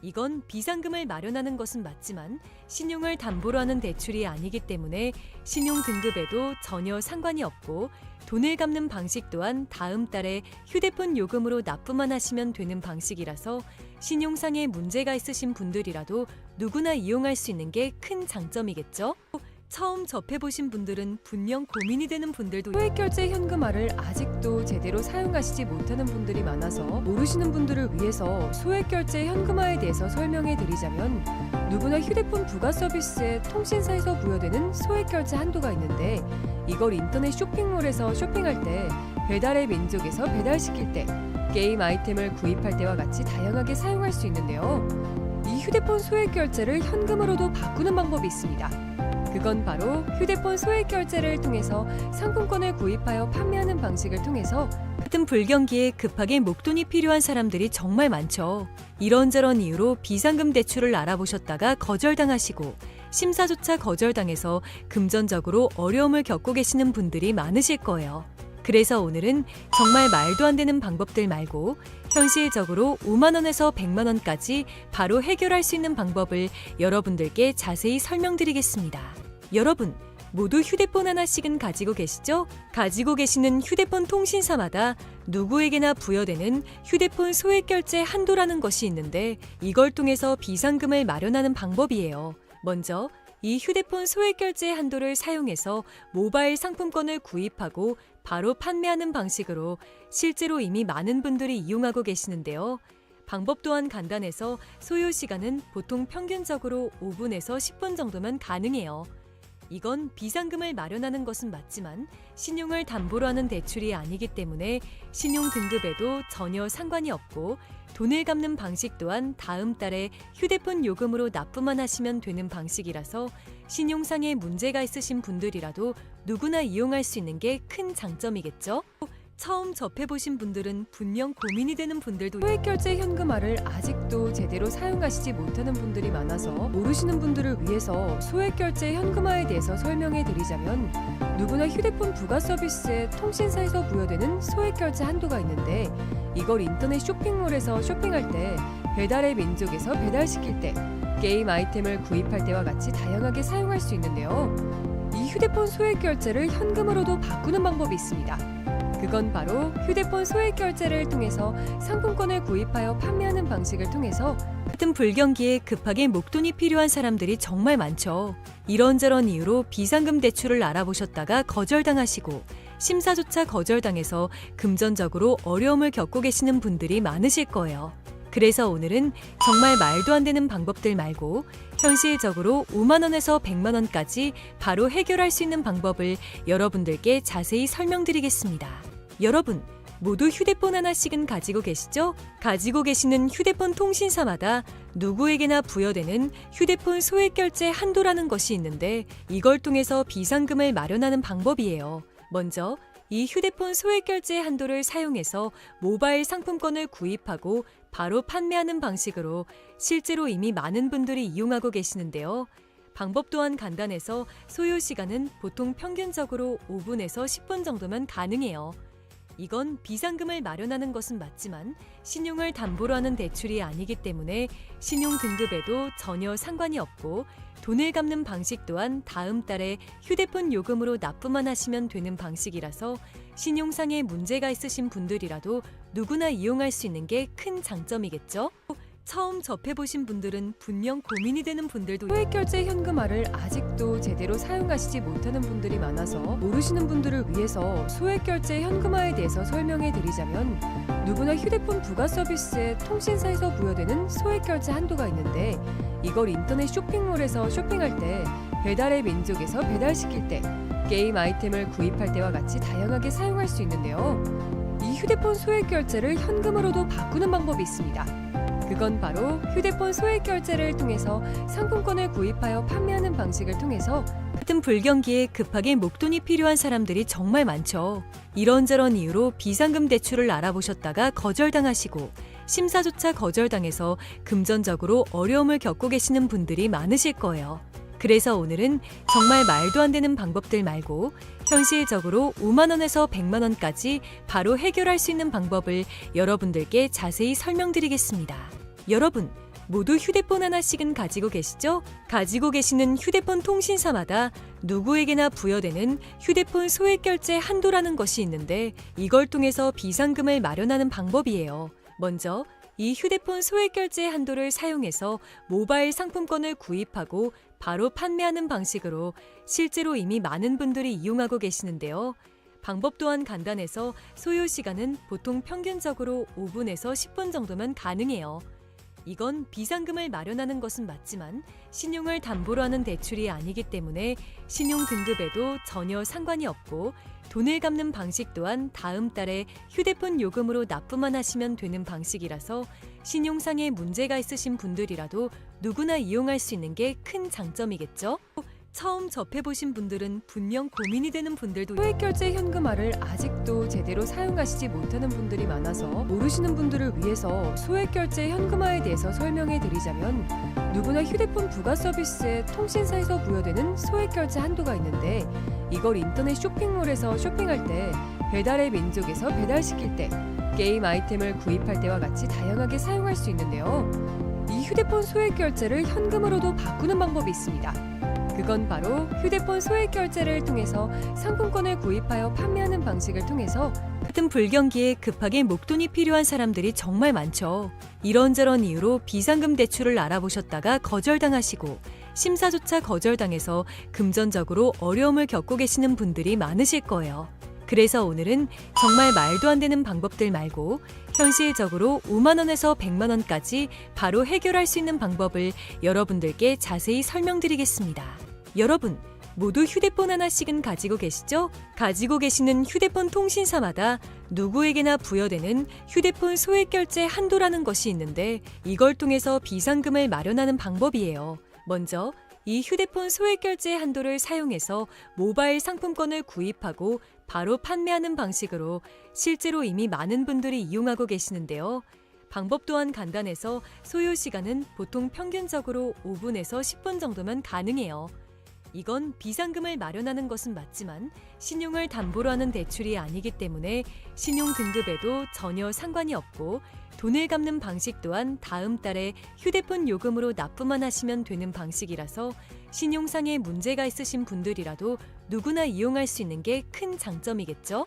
이건 비상금을 마련하는 것은 맞지만 신용을 담보로 하는 대출이 아니기 때문에 신용 등급에도 전혀 상관이 없고 돈을 갚는 방식 또한 다음 달에 휴대폰 요금으로 납부만 하시면 되는 방식이라서 신용상에 문제가 있으신 분들이라도 누구나 이용할 수 있는 게 큰 장점이겠죠? 처음 접해보신 분들은 분명 고민이 되는 분들도 소액결제 현금화를 아직도 제대로 사용하시지 못하는 분들이 많아서 모르시는 분들을 위해서 소액결제 현금화에 대해서 설명해 드리자면 누구나 휴대폰 부가 서비스에 통신사에서 부여되는 소액결제 한도가 있는데 이걸 인터넷 쇼핑몰에서 쇼핑할 때 배달의 민족에서 배달시킬 때, 게임 아이템을 구입할 때와 같이 다양하게 사용할 수 있는데요. 이 휴대폰 소액 결제를 현금으로도 바꾸는 방법이 있습니다. 그건 바로 휴대폰 소액 결제를 통해서 상품권을 구입하여 판매하는 방식을 통해서 같은 불경기에 급하게 목돈이 필요한 사람들이 정말 많죠. 이런저런 이유로 비상금 대출을 알아보셨다가 거절당하시고 심사조차 거절당해서 금전적으로 어려움을 겪고 계시는 분들이 많으실 거예요. 그래서 오늘은 정말 말도 안 되는 방법들 말고 현실적으로 5만 원에서 100만 원까지 바로 해결할 수 있는 방법을 여러분들께 자세히 설명드리겠습니다. 여러분, 모두 휴대폰 하나씩은 가지고 계시죠? 가지고 계시는 휴대폰 통신사마다 누구에게나 부여되는 휴대폰 소액 결제 한도라는 것이 있는데 이걸 통해서 비상금을 마련하는 방법이에요. 먼저 이 휴대폰 소액 결제 한도를 사용해서 모바일 상품권을 구입하고 바로 판매하는 방식으로 실제로 이미 많은 분들이 이용하고 계시는데요. 방법 또한 간단해서 소요 시간은 보통 평균적으로 5분에서 10분 정도면 가능해요. 이건 비상금을 마련하는 것은 맞지만 신용을 담보로 하는 대출이 아니기 때문에 신용 등급에도 전혀 상관이 없고 돈을 갚는 방식 또한 다음 달에 휴대폰 요금으로 납부만 하시면 되는 방식이라서 신용상에 문제가 있으신 분들이라도 누구나 이용할 수 있는 게 큰 장점이겠죠? 처음 접해보신 분들은 분명 고민이 되는 분들도 소액결제 현금화를 아직도 제대로 사용하시지 못하는 분들이 많아서 모르시는 분들을 위해서 소액결제 현금화에 대해서 설명해 드리자면 누구나 휴대폰 부가 서비스에 통신사에서 부여되는 소액결제 한도가 있는데 이걸 인터넷 쇼핑몰에서 쇼핑할 때 배달의 민족에서 배달시킬 때 게임 아이템을 구입할 때와 같이 다양하게 사용할 수 있는데요. 이 휴대폰 소액결제를 현금으로도 바꾸는 방법이 있습니다. 그건 바로 휴대폰 소액 결제를 통해서 상품권을 구입하여 판매하는 방식을 통해서 같은 불경기에 급하게 목돈이 필요한 사람들이 정말 많죠. 이런저런 이유로 비상금 대출을 알아보셨다가 거절당하시고 심사조차 거절당해서 금전적으로 어려움을 겪고 계시는 분들이 많으실 거예요. 그래서 오늘은 정말 말도 안 되는 방법들 말고 현실적으로 5만 원에서 100만 원까지 바로 해결할 수 있는 방법을 여러분들께 자세히 설명드리겠습니다. 여러분, 모두 휴대폰 하나씩은 가지고 계시죠? 가지고 계시는 휴대폰 통신사마다 누구에게나 부여되는 휴대폰 소액 결제 한도라는 것이 있는데 이걸 통해서 비상금을 마련하는 방법이에요. 먼저 이 휴대폰 소액 결제 한도를 사용해서 모바일 상품권을 구입하고 바로 판매하는 방식으로 실제로 이미 많은 분들이 이용하고 계시는데요. 방법 또한 간단해서 소요 시간은 보통 평균적으로 5분에서 10분 정도면 가능해요. 이건 비상금을 마련하는 것은 맞지만 신용을 담보로 하는 대출이 아니기 때문에 신용 등급에도 전혀 상관이 없고 돈을 갚는 방식 또한 다음 달에 휴대폰 요금으로 납부만 하시면 되는 방식이라서 신용상에 문제가 있으신 분들이라도 누구나 이용할 수 있는 게 큰 장점이겠죠? 처음 접해보신 분들은 분명 고민이 되는 분들도 소액결제 현금화를 아직도 제대로 사용하시지 못하는 분들이 많아서 모르시는 분들을 위해서 소액결제 현금화에 대해서 설명해 드리자면 누구나 휴대폰 부가 서비스에 통신사에서 부여되는 소액결제 한도가 있는데 이걸 인터넷 쇼핑몰에서 쇼핑할 때 배달의 민족에서 배달시킬 때 게임 아이템을 구입할 때와 같이 다양하게 사용할 수 있는데요. 이 휴대폰 소액결제를 현금으로도 바꾸는 방법이 있습니다. 그건 바로 휴대폰 소액 결제를 통해서 상품권을 구입하여 판매하는 방식을 통해서 같은 불경기에 급하게 목돈이 필요한 사람들이 정말 많죠. 이런저런 이유로 비상금 대출을 알아보셨다가 거절당하시고 심사조차 거절당해서 금전적으로 어려움을 겪고 계시는 분들이 많으실 거예요. 그래서 오늘은 정말 말도 안 되는 방법들 말고 현실적으로 5만 원에서 100만 원까지 바로 해결할 수 있는 방법을 여러분들께 자세히 설명드리겠습니다. 여러분, 모두 휴대폰 하나씩은 가지고 계시죠? 가지고 계시는 휴대폰 통신사마다 누구에게나 부여되는 휴대폰 소액 결제 한도라는 것이 있는데 이걸 통해서 비상금을 마련하는 방법이에요. 먼저 이 휴대폰 소액 결제 한도를 사용해서 모바일 상품권을 구입하고 바로 판매하는 방식으로 실제로 이미 많은 분들이 이용하고 계시는데요. 방법 또한 간단해서 소요 시간은 보통 평균적으로 5분에서 10분 정도면 가능해요. 이건 비상금을 마련하는 것은 맞지만 신용을 담보로 하는 대출이 아니기 때문에 신용 등급에도 전혀 상관이 없고 돈을 갚는 방식 또한 다음 달에 휴대폰 요금으로 납부만 하시면 되는 방식이라서 신용상에 문제가 있으신 분들이라도 누구나 이용할 수 있는 게 큰 장점이겠죠? 처음 접해보신 분들은 분명 고민이 되는 분들도 소액결제 현금화를 아직도 제대로 사용하시지 못하는 분들이 많아서 모르시는 분들을 위해서 소액결제 현금화에 대해서 설명해 드리자면 누구나 휴대폰 부가 서비스에 통신사에서 부여되는 소액결제 한도가 있는데 이걸 인터넷 쇼핑몰에서 쇼핑할 때 배달의 민족에서 배달시킬 때 게임 아이템을 구입할 때와 같이 다양하게 사용할 수 있는데요. 이 휴대폰 소액결제를 현금으로도 바꾸는 방법이 있습니다. 그건 바로 휴대폰 소액결제를 통해서 상품권을 구입하여 판매하는 방식을 통해서 같은 불경기에 급하게 목돈이 필요한 사람들이 정말 많죠. 이런저런 이유로 비상금 대출을 알아보셨다가 거절당하시고 심사조차 거절당해서 금전적으로 어려움을 겪고 계시는 분들이 많으실 거예요. 그래서 오늘은 정말 말도 안 되는 방법들 말고 현실적으로 5만 원에서 100만 원까지 바로 해결할 수 있는 방법을 여러분들께 자세히 설명드리겠습니다. 여러분, 모두 휴대폰 하나씩은 가지고 계시죠? 가지고 계시는 휴대폰 통신사마다 누구에게나 부여되는 휴대폰 소액결제 한도라는 것이 있는데 이걸 통해서 비상금을 마련하는 방법이에요. 먼저 이 휴대폰 소액결제 한도를 사용해서 모바일 상품권을 구입하고 바로 판매하는 방식으로 실제로 이미 많은 분들이 이용하고 계시는데요. 방법 또한 간단해서 소요 시간은 보통 평균적으로 5분에서 10분 정도면 가능해요. 이건 비상금을 마련하는 것은 맞지만 신용을 담보로 하는 대출이 아니기 때문에 신용 등급에도 전혀 상관이 없고 돈을 갚는 방식 또한 다음 달에 휴대폰 요금으로 납부만 하시면 되는 방식이라서 신용상에 문제가 있으신 분들이라도 누구나 이용할 수 있는 게 큰 장점이겠죠?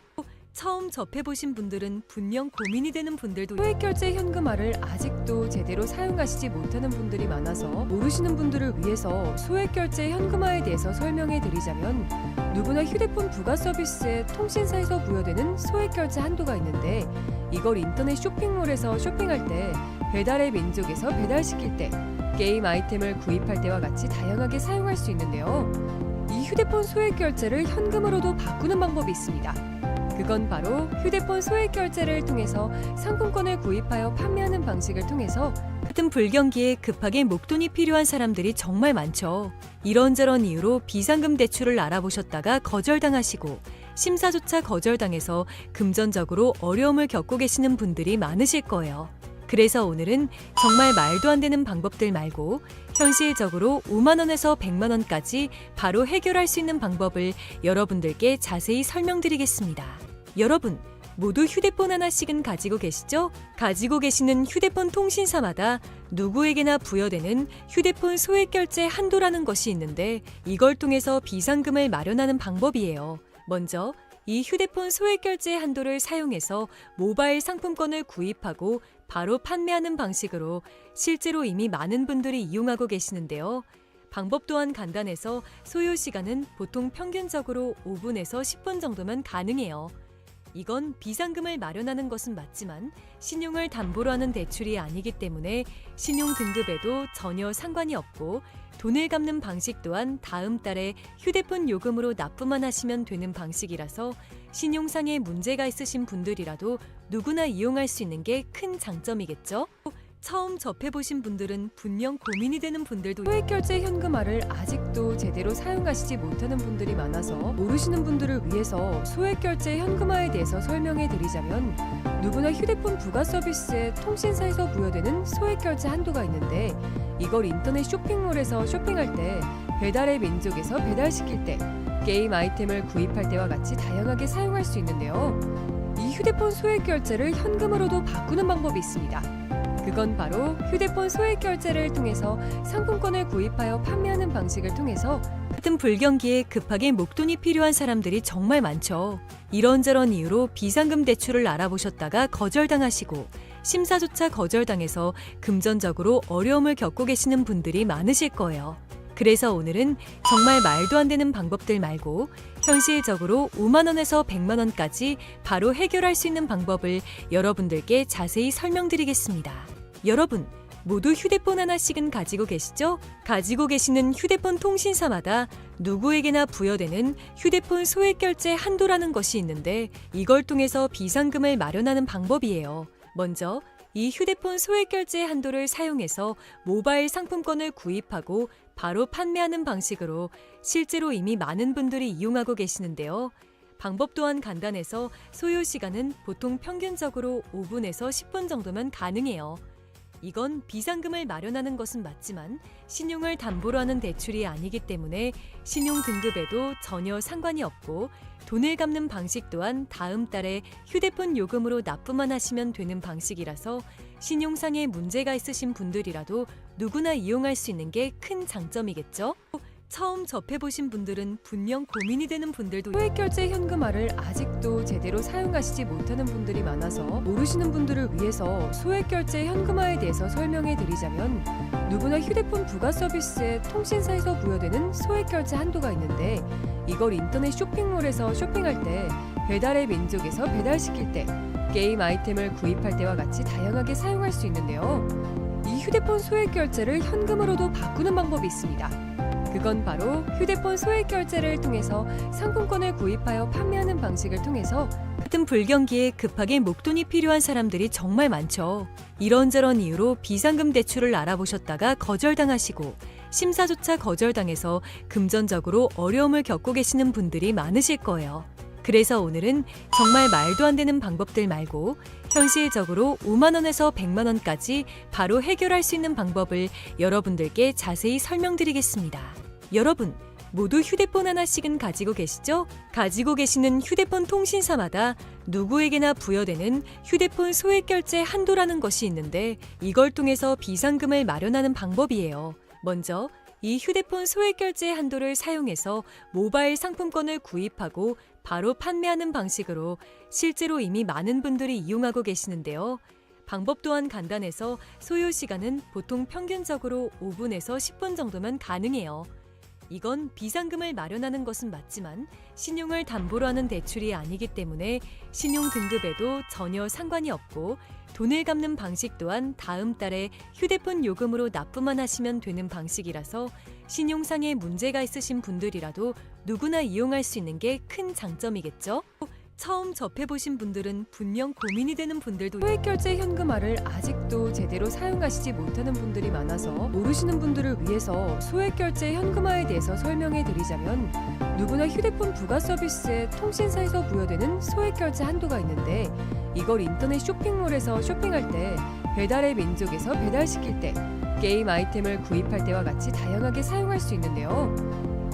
처음 접해보신 분들은 분명 고민이 되는 분들도 소액결제 현금화를 아직도 제대로 사용하시지 못하는 분들이 많아서 모르시는 분들을 위해서 소액결제 현금화에 대해서 설명해 드리자면 누구나 휴대폰 부가 서비스에 통신사에서 부여되는 소액결제 한도가 있는데 이걸 인터넷 쇼핑몰에서 쇼핑할 때 배달의 민족에서 배달시킬 때 게임 아이템을 구입할 때와 같이 다양하게 사용할 수 있는데요. 이 휴대폰 소액결제를 현금으로도 바꾸는 방법이 있습니다. 그건 바로 휴대폰 소액결제를 통해서 상품권을 구입하여 판매하는 방식을 통해서 같은 불경기에 급하게 목돈이 필요한 사람들이 정말 많죠. 이런저런 이유로 비상금 대출을 알아보셨다가 거절당하시고 심사조차 거절당해서 금전적으로 어려움을 겪고 계시는 분들이 많으실 거예요. 그래서 오늘은 정말 말도 안 되는 방법들 말고 현실적으로 5만 원에서 100만 원까지 바로 해결할 수 있는 방법을 여러분들께 자세히 설명드리겠습니다. 여러분, 모두 휴대폰 하나씩은 가지고 계시죠? 가지고 계시는 휴대폰 통신사마다 누구에게나 부여되는 휴대폰 소액결제 한도라는 것이 있는데 이걸 통해서 비상금을 마련하는 방법이에요. 먼저 이 휴대폰 소액결제 한도를 사용해서 모바일 상품권을 구입하고 바로 판매하는 방식으로 실제로 이미 많은 분들이 이용하고 계시는데요. 방법 또한 간단해서 소요 시간은 보통 평균적으로 5분에서 10분 정도면 가능해요. 이건 비상금을 마련하는 것은 맞지만 신용을 담보로 하는 대출이 아니기 때문에 신용 등급에도 전혀 상관이 없고 돈을 갚는 방식 또한 다음 달에 휴대폰 요금으로 납부만 하시면 되는 방식이라서 신용상에 문제가 있으신 분들이라도 누구나 이용할 수 있는 게 큰 장점이겠죠? 처음 접해보신 분들은 분명 고민이 되는 분들도 소액결제 현금화를 아직도 제대로 사용하시지 못하는 분들이 많아서 모르시는 분들을 위해서 소액결제 현금화에 대해서 설명해 드리자면 누구나 휴대폰 부가 서비스에 통신사에서 부여되는 소액결제 한도가 있는데 이걸 인터넷 쇼핑몰에서 쇼핑할 때 배달의 민족에서 배달시킬 때 게임 아이템을 구입할 때와 같이 다양하게 사용할 수 있는데요. 이 휴대폰 소액결제를 현금으로도 바꾸는 방법이 있습니다. 그건 바로 휴대폰 소액결제를 통해서 상품권을 구입하여 판매하는 방식을 통해서 같은 불경기에 급하게 목돈이 필요한 사람들이 정말 많죠. 이런저런 이유로 비상금 대출을 알아보셨다가 거절당하시고 심사조차 거절당해서 금전적으로 어려움을 겪고 계시는 분들이 많으실 거예요. 그래서 오늘은 정말 말도 안 되는 방법들 말고 현실적으로 5만 원에서 100만 원까지 바로 해결할 수 있는 방법을 여러분들께 자세히 설명드리겠습니다. 여러분, 모두 휴대폰 하나씩은 가지고 계시죠? 가지고 계시는 휴대폰 통신사마다 누구에게나 부여되는 휴대폰 소액 결제 한도라는 것이 있는데 이걸 통해서 비상금을 마련하는 방법이에요. 먼저 이 휴대폰 소액 결제 한도를 사용해서 모바일 상품권을 구입하고 바로 판매하는 방식으로 실제로 이미 많은 분들이 이용하고 계시는데요. 방법 또한 간단해서 소요 시간은 보통 평균적으로 5분에서 10분 정도면 가능해요. 이건 비상금을 마련하는 것은 맞지만 신용을 담보로 하는 대출이 아니기 때문에 신용 등급에도 전혀 상관이 없고 돈을 갚는 방식 또한 다음 달에 휴대폰 요금으로 납부만 하시면 되는 방식이라서 신용상에 문제가 있으신 분들이라도 누구나 이용할 수 있는 게 큰 장점이겠죠? 처음 접해보신 분들은 분명 고민이 되는 분들도 소액결제 현금화를 아직도 제대로 사용하시지 못하는 분들이 많아서 모르시는 분들을 위해서 소액결제 현금화에 대해서 설명해 드리자면 누구나 휴대폰 부가 서비스에 통신사에서 부여되는 소액결제 한도가 있는데 이걸 인터넷 쇼핑몰에서 쇼핑할 때 배달의 민족에서 배달시킬 때 게임 아이템을 구입할 때와 같이 다양하게 사용할 수 있는데요. 이 휴대폰 소액결제를 현금으로도 바꾸는 방법이 있습니다. 그건 바로 휴대폰 소액 결제를 통해서 상품권을 구입하여 판매하는 방식을 통해서 같은 불경기에 급하게 목돈이 필요한 사람들이 정말 많죠. 이런저런 이유로 비상금 대출을 알아보셨다가 거절당하시고 심사조차 거절당해서 금전적으로 어려움을 겪고 계시는 분들이 많으실 거예요. 그래서 오늘은 정말 말도 안 되는 방법들 말고 현실적으로 5만 원에서 100만 원까지 바로 해결할 수 있는 방법을 여러분들께 자세히 설명드리겠습니다. 여러분, 모두 휴대폰 하나씩은 가지고 계시죠? 가지고 계시는 휴대폰 통신사마다 누구에게나 부여되는 휴대폰 소액 결제 한도라는 것이 있는데 이걸 통해서 비상금을 마련하는 방법이에요. 먼저 이 휴대폰 소액 결제 한도를 사용해서 모바일 상품권을 구입하고 바로 판매하는 방식으로 실제로 이미 많은 분들이 이용하고 계시는데요. 방법 또한 간단해서 소요 시간은 보통 평균적으로 5분에서 10분 정도면 가능해요. 이건 비상금을 마련하는 것은 맞지만 신용을 담보로 하는 대출이 아니기 때문에 신용 등급에도 전혀 상관이 없고 돈을 갚는 방식 또한 다음 달에 휴대폰 요금으로 납부만 하시면 되는 방식이라서 신용상에 문제가 있으신 분들이라도 누구나 이용할 수 있는 게 큰 장점이겠죠? 처음 접해보신 분들은 분명 고민이 되는 분들도 소액결제 현금화를 아직도 제대로 사용하시지 못하는 분들이 많아서 모르시는 분들을 위해서 소액결제 현금화에 대해서 설명해 드리자면 누구나 휴대폰 부가 서비스에 통신사에서 부여되는 소액결제 한도가 있는데 이걸 인터넷 쇼핑몰에서 쇼핑할 때 배달의 민족에서 배달시킬 때 게임 아이템을 구입할 때와 같이 다양하게 사용할 수 있는데요.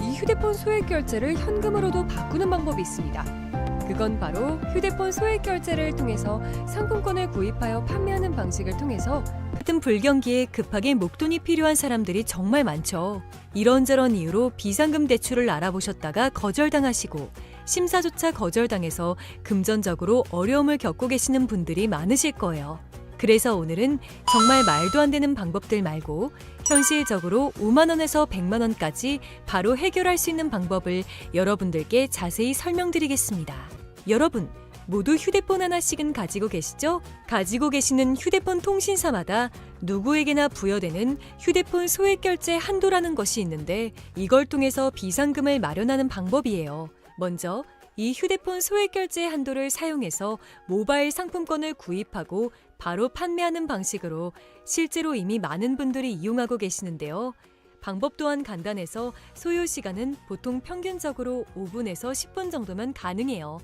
이 휴대폰 소액결제를 현금으로도 바꾸는 방법이 있습니다. 그건 바로 휴대폰 소액 결제를 통해서 상품권을 구입하여 판매하는 방식을 통해서 같은 불경기에 급하게 목돈이 필요한 사람들이 정말 많죠. 이런저런 이유로 비상금 대출을 알아보셨다가 거절당하시고 심사조차 거절당해서 금전적으로 어려움을 겪고 계시는 분들이 많으실 거예요. 그래서 오늘은 정말 말도 안 되는 방법들 말고 현실적으로 5만 원에서 100만 원까지 바로 해결할 수 있는 방법을 여러분들께 자세히 설명드리겠습니다. 여러분, 모두 휴대폰 하나씩은 가지고 계시죠? 가지고 계시는 휴대폰 통신사마다 누구에게나 부여되는 휴대폰 소액 결제 한도라는 것이 있는데 이걸 통해서 비상금을 마련하는 방법이에요. 먼저 이 휴대폰 소액 결제 한도를 사용해서 모바일 상품권을 구입하고 바로 판매하는 방식으로 실제로 이미 많은 분들이 이용하고 계시는데요. 방법 또한 간단해서 소요 시간은 보통 평균적으로 5분에서 10분 정도면 가능해요.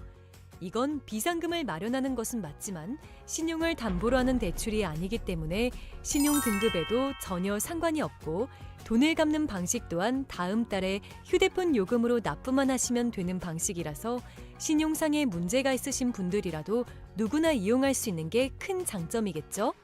이건 비상금을 마련하는 것은 맞지만 신용을 담보로 하는 대출이 아니기 때문에 신용 등급에도 전혀 상관이 없고 돈을 갚는 방식 또한 다음 달에 휴대폰 요금으로 납부만 하시면 되는 방식이라서 신용상에 문제가 있으신 분들이라도 누구나 이용할 수 있는 게 큰 장점이겠죠?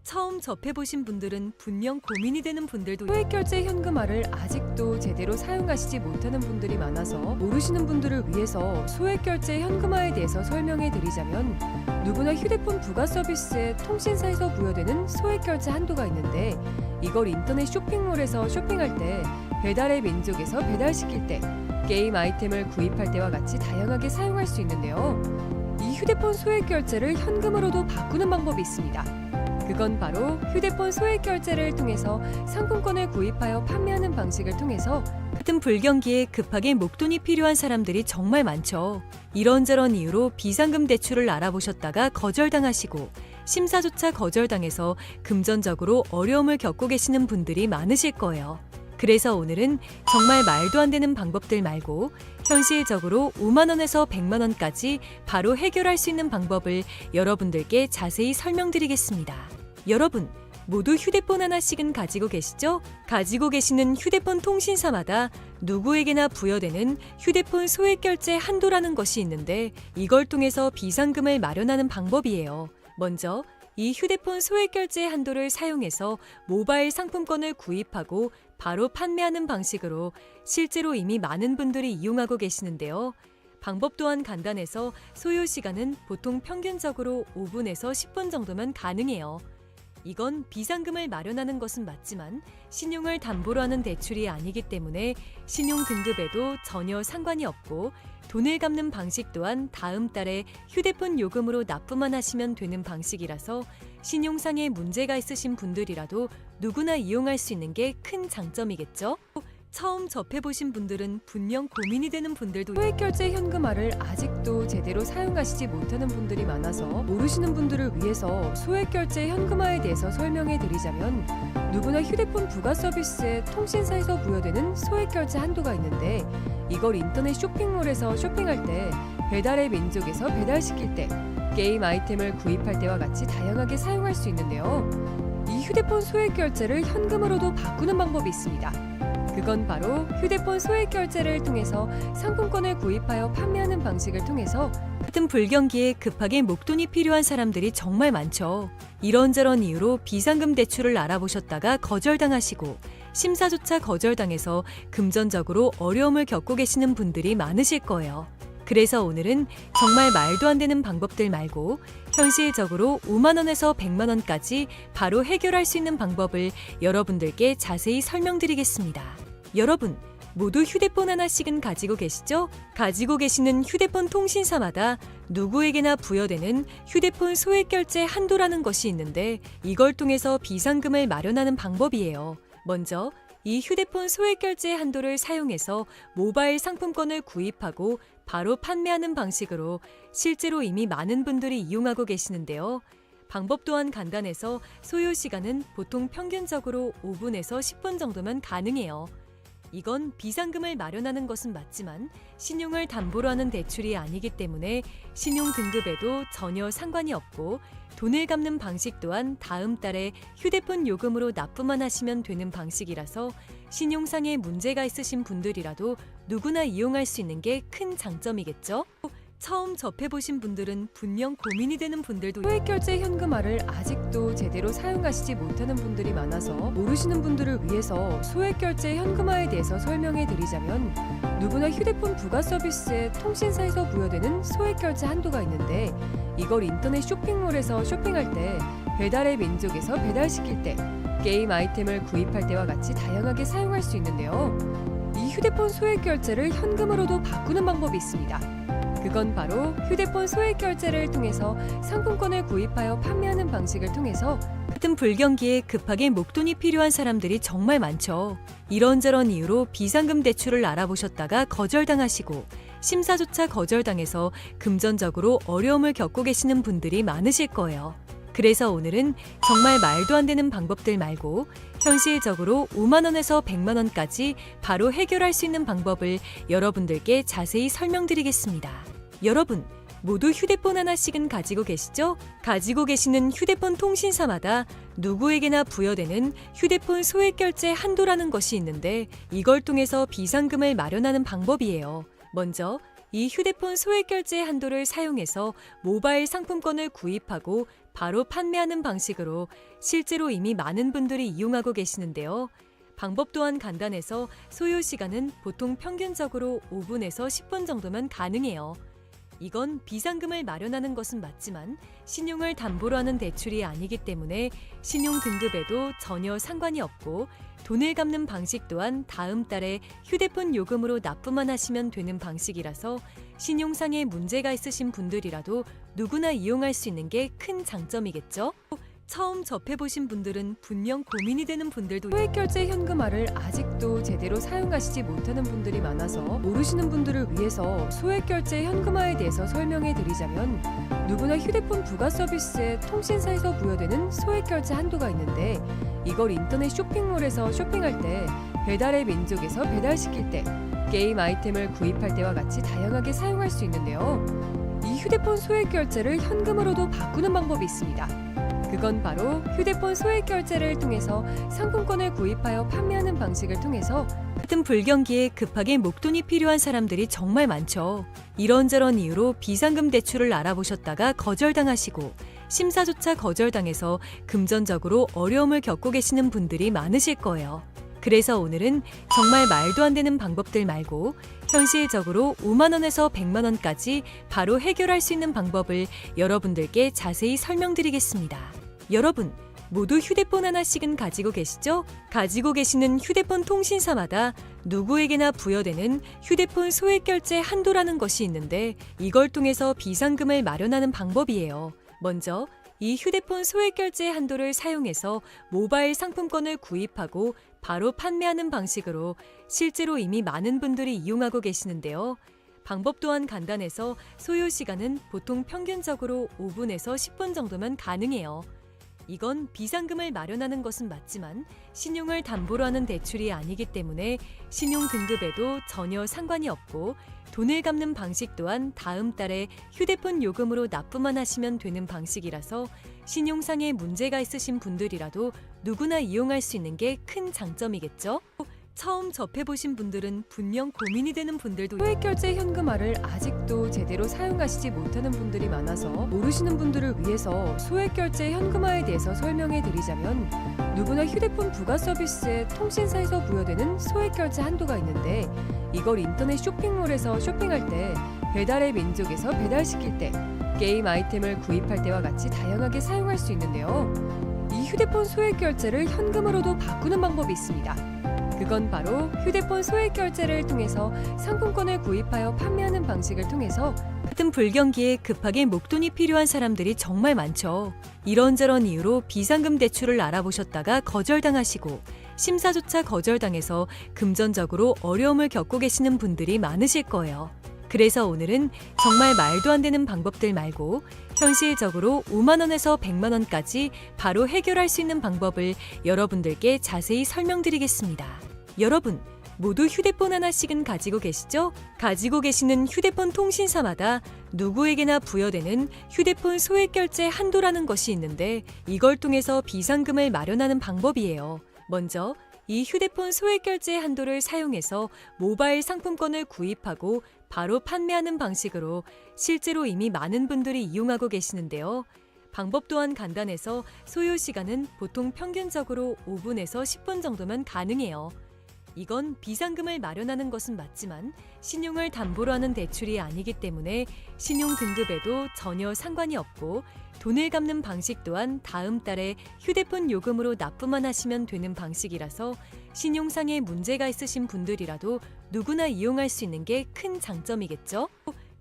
처음 접해보신 분들은 분명 고민이 되는 분들도 소액결제 현금화를 아직도 제대로 사용하시지 못하는 분들이 많아서 모르시는 분들을 위해서 소액결제 현금화에 대해서 설명해 드리자면 누구나 휴대폰 부가 서비스에 통신사에서 부여되는 소액결제 한도가 있는데 이걸 인터넷 쇼핑몰에서 쇼핑할 때 배달의 민족에서 배달시킬 때 게임 아이템을 구입할 때와 같이 다양하게 사용할 수 있는데요. 이 휴대폰 소액결제를 현금으로도 바꾸는 방법이 있습니다. 그건 바로 휴대폰 소액 결제를 통해서 상품권을 구입하여 판매하는 방식을 통해서 같은 불경기에 급하게 목돈이 필요한 사람들이 정말 많죠. 이런저런 이유로 비상금 대출을 알아보셨다가 거절당하시고 심사조차 거절당해서 금전적으로 어려움을 겪고 계시는 분들이 많으실 거예요. 그래서 오늘은 정말 말도 안 되는 방법들 말고 현실적으로 5만 원에서 100만 원까지 바로 해결할 수 있는 방법을 여러분들께 자세히 설명드리겠습니다. 여러분, 모두 휴대폰 하나씩은 가지고 계시죠? 가지고 계시는 휴대폰 통신사마다 누구에게나 부여되는 휴대폰 소액 결제 한도라는 것이 있는데 이걸 통해서 비상금을 마련하는 방법이에요. 먼저 이 휴대폰 소액 결제 한도를 사용해서 모바일 상품권을 구입하고 바로 판매하는 방식으로 실제로 이미 많은 분들이 이용하고 계시는데요. 방법 또한 간단해서 소요 시간은 보통 평균적으로 5분에서 10분 정도면 가능해요. 이건 비상금을 마련하는 것은 맞지만 신용을 담보로 하는 대출이 아니기 때문에 신용 등급에도 전혀 상관이 없고 돈을 갚는 방식 또한 다음 달에 휴대폰 요금으로 납부만 하시면 되는 방식이라서 신용상의 문제가 있으신 분들이라도 누구나 이용할 수 있는 게 큰 장점이겠죠? 처음 접해보신 분들은 분명 고민이 되는 분들도 소액결제 현금화를 아직도 제대로 사용하시지 못하는 분들이 많아서 모르시는 분들을 위해서 소액결제 현금화에 대해서 설명해 드리자면 누구나 휴대폰 부가 서비스에 통신사에서 부여되는 소액결제 한도가 있는데 이걸 인터넷 쇼핑몰에서 쇼핑할 때 배달의 민족에서 배달시킬 때 게임 아이템을 구입할 때와 같이 다양하게 사용할 수 있는데요. 이 휴대폰 소액결제를 현금으로도 바꾸는 방법이 있습니다. 그건 바로 휴대폰 소액 결제를 통해서 상품권을 구입하여 판매하는 방식을 통해서 같은 불경기에 급하게 목돈이 필요한 사람들이 정말 많죠. 이런저런 이유로 비상금 대출을 알아보셨다가 거절당하시고 심사조차 거절당해서 금전적으로 어려움을 겪고 계시는 분들이 많으실 거예요. 그래서 오늘은 정말 말도 안 되는 방법들 말고 현실적으로 5만 원에서 100만 원까지 바로 해결할 수 있는 방법을 여러분들께 자세히 설명드리겠습니다. 여러분, 모두 휴대폰 하나씩은 가지고 계시죠? 가지고 계시는 휴대폰 통신사마다 누구에게나 부여되는 휴대폰 소액 결제 한도라는 것이 있는데 이걸 통해서 비상금을 마련하는 방법이에요. 먼저 이 휴대폰 소액 결제 한도를 사용해서 모바일 상품권을 구입하고 바로 판매하는 방식으로 실제로 이미 많은 분들이 이용하고 계시는데요. 방법 또한 간단해서 소요 시간은 보통 평균적으로 5분에서 10분 정도면 가능해요. 이건 비상금을 마련하는 것은 맞지만 신용을 담보로 하는 대출이 아니기 때문에 신용 등급에도 전혀 상관이 없고 돈을 갚는 방식 또한 다음 달에 휴대폰 요금으로 납부만 하시면 되는 방식이라서 신용상의 문제가 있으신 분들이라도 누구나 이용할 수 있는 게 큰 장점이겠죠? 처음 접해보신 분들은 분명 고민이 되는 분들도 소액결제 현금화를 아직도 제대로 사용하시지 못하는 분들이 많아서 모르시는 분들을 위해서 소액결제 현금화에 대해서 설명해 드리자면 누구나 휴대폰 부가 서비스에 통신사에서 부여되는 소액결제 한도가 있는데 이걸 인터넷 쇼핑몰에서 쇼핑할 때 배달의 민족에서 배달시킬 때 게임 아이템을 구입할 때와 같이 다양하게 사용할 수 있는데요. 이 휴대폰 소액결제를 현금으로도 바꾸는 방법이 있습니다. 그건 바로 휴대폰 소액 결제를 통해서 상품권을 구입하여 판매하는 방식을 통해서 같은 불경기에 급하게 목돈이 필요한 사람들이 정말 많죠. 이런저런 이유로 비상금 대출을 알아보셨다가 거절당하시고 심사조차 거절당해서 금전적으로 어려움을 겪고 계시는 분들이 많으실 거예요. 그래서 오늘은 정말 말도 안 되는 방법들 말고 현실적으로 5만 원에서 100만 원까지 바로 해결할 수 있는 방법을 여러분들께 자세히 설명드리겠습니다. 여러분, 모두 휴대폰 하나씩은 가지고 계시죠? 가지고 계시는 휴대폰 통신사마다 누구에게나 부여되는 휴대폰 소액 결제 한도라는 것이 있는데 이걸 통해서 비상금을 마련하는 방법이에요. 먼저 이 휴대폰 소액 결제 한도를 사용해서 모바일 상품권을 구입하고 바로 판매하는 방식으로 실제로 이미 많은 분들이 이용하고 계시는데요. 방법 또한 간단해서 소요 시간은 보통 평균적으로 5분에서 10분 정도면 가능해요. 이건 비상금을 마련하는 것은 맞지만 신용을 담보로 하는 대출이 아니기 때문에 신용 등급에도 전혀 상관이 없고 돈을 갚는 방식 또한 다음 달에 휴대폰 요금으로 납부만 하시면 되는 방식이라서 신용상의 문제가 있으신 분들이라도 누구나 이용할 수 있는 게 큰 장점이겠죠? 처음 접해보신 분들은 분명 고민이 되는 분들도 소액결제 현금화를 아직도 제대로 사용하시지 못하는 분들이 많아서 모르시는 분들을 위해서 소액결제 현금화에 대해서 설명해 드리자면, 누구나 휴대폰 부가 서비스에 통신사에서 부여되는 소액결제 한도가 있는데, 이걸 인터넷 쇼핑몰에서 쇼핑할 때, 배달의 민족에서 배달시킬 때, 게임 아이템을 구입할 때와 같이 다양하게 사용할 수 있는데요. 이 휴대폰 소액결제를 현금으로도 바꾸는 방법이 있습니다. 그건 바로 휴대폰 소액결제를 통해서 상품권을 구입하여 판매하는 방식을 통해서, 같은 불경기에 급하게 목돈이 필요한 사람들이 정말 많죠. 이런저런 이유로 비상금 대출을 알아보셨다가 거절당하시고, 심사조차 거절당해서 금전적으로 어려움을 겪고 계시는 분들이 많으실 거예요. 그래서 오늘은 정말 말도 안 되는 방법들 말고 현실적으로 5만 원에서 100만 원까지 바로 해결할 수 있는 방법을 여러분들께 자세히 설명드리겠습니다. 여러분, 모두 휴대폰 하나씩은 가지고 계시죠? 가지고 계시는 휴대폰 통신사마다 누구에게나 부여되는 휴대폰 소액결제 한도라는 것이 있는데, 이걸 통해서 비상금을 마련하는 방법이에요. 먼저 이 휴대폰 소액결제 한도를 사용해서 모바일 상품권을 구입하고 바로 판매하는 방식으로 실제로 이미 많은 분들이 이용하고 계시는데요. 방법 또한 간단해서 소요 시간은 보통 평균적으로 5분에서 10분 정도면 가능해요. 이건 비상금을 마련하는 것은 맞지만 신용을 담보로 하는 대출이 아니기 때문에 신용 등급에도 전혀 상관이 없고, 돈을 갚는 방식 또한 다음 달에 휴대폰 요금으로 납부만 하시면 되는 방식이라서 신용상에 문제가 있으신 분들이라도 누구나 이용할 수 있는 게 큰 장점이겠죠? 처음 접해보신 분들은 분명 고민이 되는 분들도 소액결제 현금화를 아직도 제대로 사용하시지 못하는 분들이 많아서 모르시는 분들을 위해서 소액결제 현금화에 대해서 설명해 드리자면, 누구나 휴대폰 부가 서비스에 통신사에서 부여되는 소액결제 한도가 있는데, 이걸 인터넷 쇼핑몰에서 쇼핑할 때, 배달의 민족에서 배달시킬 때, 게임 아이템을 구입할 때와 같이 다양하게 사용할 수 있는데요. 이 휴대폰 소액결제를 현금으로도 바꾸는 방법이 있습니다. 그건 바로 휴대폰 소액결제를 통해서 상품권을 구입하여 판매하는 방식을 통해서, 같은 불경기에 급하게 목돈이 필요한 사람들이 정말 많죠. 이런저런 이유로 비상금 대출을 알아보셨다가 거절당하시고, 심사조차 거절당해서 금전적으로 어려움을 겪고 계시는 분들이 많으실 거예요. 그래서 오늘은 정말 말도 안 되는 방법들 말고 현실적으로 5만 원에서 100만 원까지 바로 해결할 수 있는 방법을 여러분들께 자세히 설명드리겠습니다. 여러분, 모두 휴대폰 하나씩은 가지고 계시죠? 가지고 계시는 휴대폰 통신사마다 누구에게나 부여되는 휴대폰 소액결제 한도라는 것이 있는데, 이걸 통해서 비상금을 마련하는 방법이에요. 먼저 이 휴대폰 소액결제 한도를 사용해서 모바일 상품권을 구입하고 바로 판매하는 방식으로 실제로 이미 많은 분들이 이용하고 계시는데요. 방법 또한 간단해서 소요 시간은 보통 평균적으로 5분에서 10분 정도면 가능해요. 이건 비상금을 마련하는 것은 맞지만 신용을 담보로 하는 대출이 아니기 때문에 신용 등급에도 전혀 상관이 없고, 돈을 갚는 방식 또한 다음 달에 휴대폰 요금으로 납부만 하시면 되는 방식이라서 신용상에 문제가 있으신 분들이라도 누구나 이용할 수 있는 게 큰 장점이겠죠?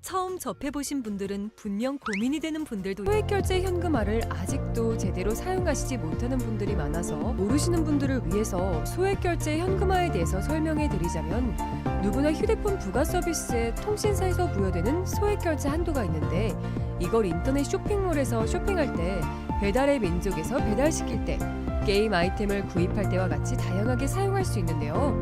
처음 접해보신 분들은 분명 고민이 되는 분들도 소액결제 현금화를 아직도 제대로 사용하시지 못하는 분들이 많아서 모르시는 분들을 위해서 소액결제 현금화에 대해서 설명해 드리자면, 누구나 휴대폰 부가 서비스에 통신사에서 부여되는 소액결제 한도가 있는데, 이걸 인터넷 쇼핑몰에서 쇼핑할 때, 배달의 민족에서 배달시킬 때, 게임 아이템을 구입할 때와 같이 다양하게 사용할 수 있는데요.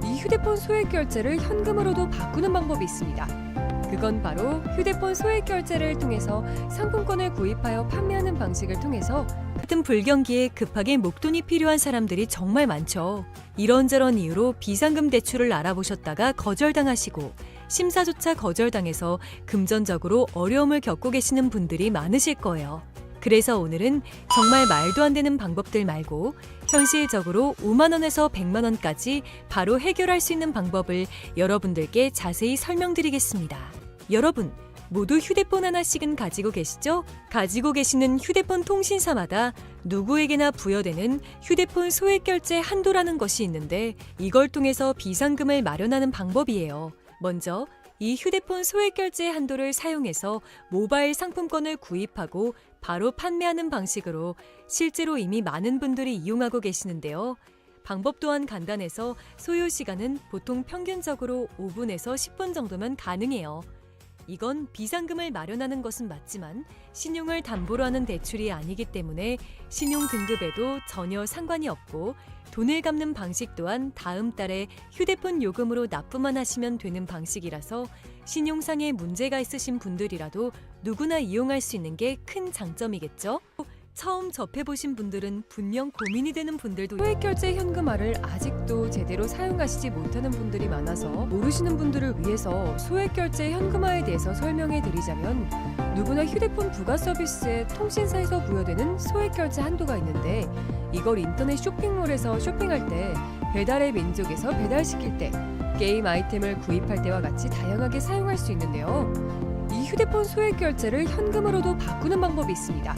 이 휴대폰 소액결제를 현금으로도 바꾸는 방법이 있습니다. 그건 바로 휴대폰 소액결제를 통해서 상품권을 구입하여 판매하는 방식을 통해서, 같은 불경기에 급하게 목돈이 필요한 사람들이 정말 많죠. 이런저런 이유로 비상금 대출을 알아보셨다가 거절당하시고, 심사조차 거절당해서 금전적으로 어려움을 겪고 계시는 분들이 많으실 거예요. 그래서 오늘은 정말 말도 안 되는 방법들 말고 현실적으로 5만 원에서 100만 원까지 바로 해결할 수 있는 방법을 여러분들께 자세히 설명드리겠습니다. 여러분, 모두 휴대폰 하나씩은 가지고 계시죠? 가지고 계시는 휴대폰 통신사마다 누구에게나 부여되는 휴대폰 소액결제 한도라는 것이 있는데, 이걸 통해서 비상금을 마련하는 방법이에요. 먼저 이 휴대폰 소액결제 한도를 사용해서 모바일 상품권을 구입하고 바로 판매하는 방식으로 실제로 이미 많은 분들이 이용하고 계시는데요. 방법 또한 간단해서 소요 시간은 보통 평균적으로 5분에서 10분 정도면 가능해요. 이건 비상금을 마련하는 것은 맞지만 신용을 담보로 하는 대출이 아니기 때문에 신용 등급에도 전혀 상관이 없고 돈을 갚는 방식 또한 다음 달에 휴대폰 요금으로 납부만 하시면 되는 방식이라서 신용상에 문제가 있으신 분들이라도 누구나 이용할 수 있는 게 큰 장점이겠죠? 처음 접해보신 분들은 분명 고민이 되는 분들도 소액결제 현금화를 아직도 제대로 사용하시지 못하는 분들이 많아서 모르시는 분들을 위해서 소액결제 현금화에 대해서 설명해 드리자면 누구나 휴대폰 부가 서비스에 통신사에서 부여되는 소액결제 한도가 있는데 이걸 인터넷 쇼핑몰에서 쇼핑할 때 배달의 민족에서 배달시킬 때 게임 아이템을 구입할 때와 같이 다양하게 사용할 수 있는데요. 이 휴대폰 소액결제를 현금으로도 바꾸는 방법이 있습니다.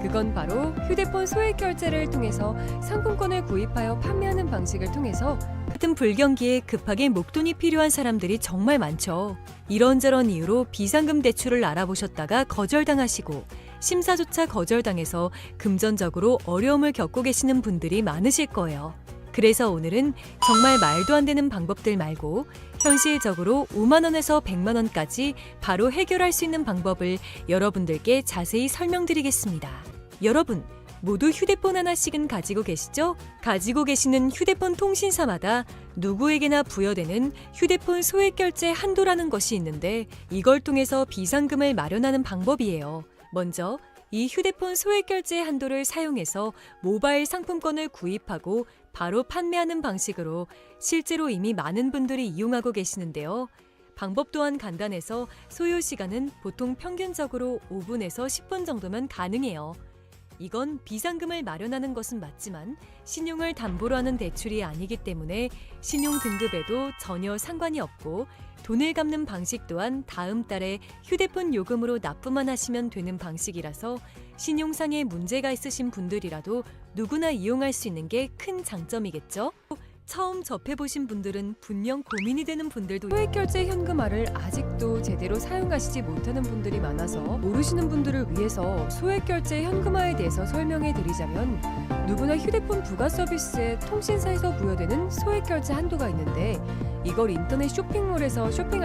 그건 바로 휴대폰 소액결제를 통해서 상품권을 구입하여 판매하는 방식을 통해서 같은 불경기에 급하게 목돈이 필요한 사람들이 정말 많죠. 이런저런 이유로 비상금 대출을 알아보셨다가 거절당하시고 심사조차 거절당해서 금전적으로 어려움을 겪고 계시는 분들이 많으실 거예요. 그래서 오늘은 정말 말도 안 되는 방법들 말고 현실적으로 5만 원에서 100만 원까지 바로 해결할 수 있는 방법을 여러분들께 자세히 설명드리겠습니다. 여러분, 모두 휴대폰 하나씩은 가지고 계시죠? 가지고 계시는 휴대폰 통신사마다 누구에게나 부여되는 휴대폰 소액결제 한도라는 것이 있는데 이걸 통해서 비상금을 마련하는 방법이에요. 먼저 이 휴대폰 소액결제 한도를 사용해서 모바일 상품권을 구입하고 바로 판매하는 방식으로 실제로 이미 많은 분들이 이용하고 계시는데요. 방법 또한 간단해서 소요 시간은 보통 평균적으로 5분에서 10분 정도면 가능해요. 이건 비상금을 마련하는 것은 맞지만 신용을 담보로 하는 대출이 아니기 때문에 신용 등급에도 전혀 상관이 없고 돈을 갚는 방식 또한 다음 달에 휴대폰 요금으로 납부만 하시면 되는 방식이라서 신용상에 문제가 있으신 분들이라도 누구나 이용할 수 있는 게 큰 장점이겠죠? 처음 접해보신 분들은 분명 고민이 되는 분들도 소액결제 현금화를 아직도 제대로 사용하시지 못하는 분들이 많아서 모르시는 분들을 위해서 소액결제 현금화에 대해서 설명해 드리자면 누구나 휴대폰 부가 서비스에 통신사에서 부여되는 소액결제 한도가 있는데 이걸 인터넷 쇼핑몰에서 쇼핑할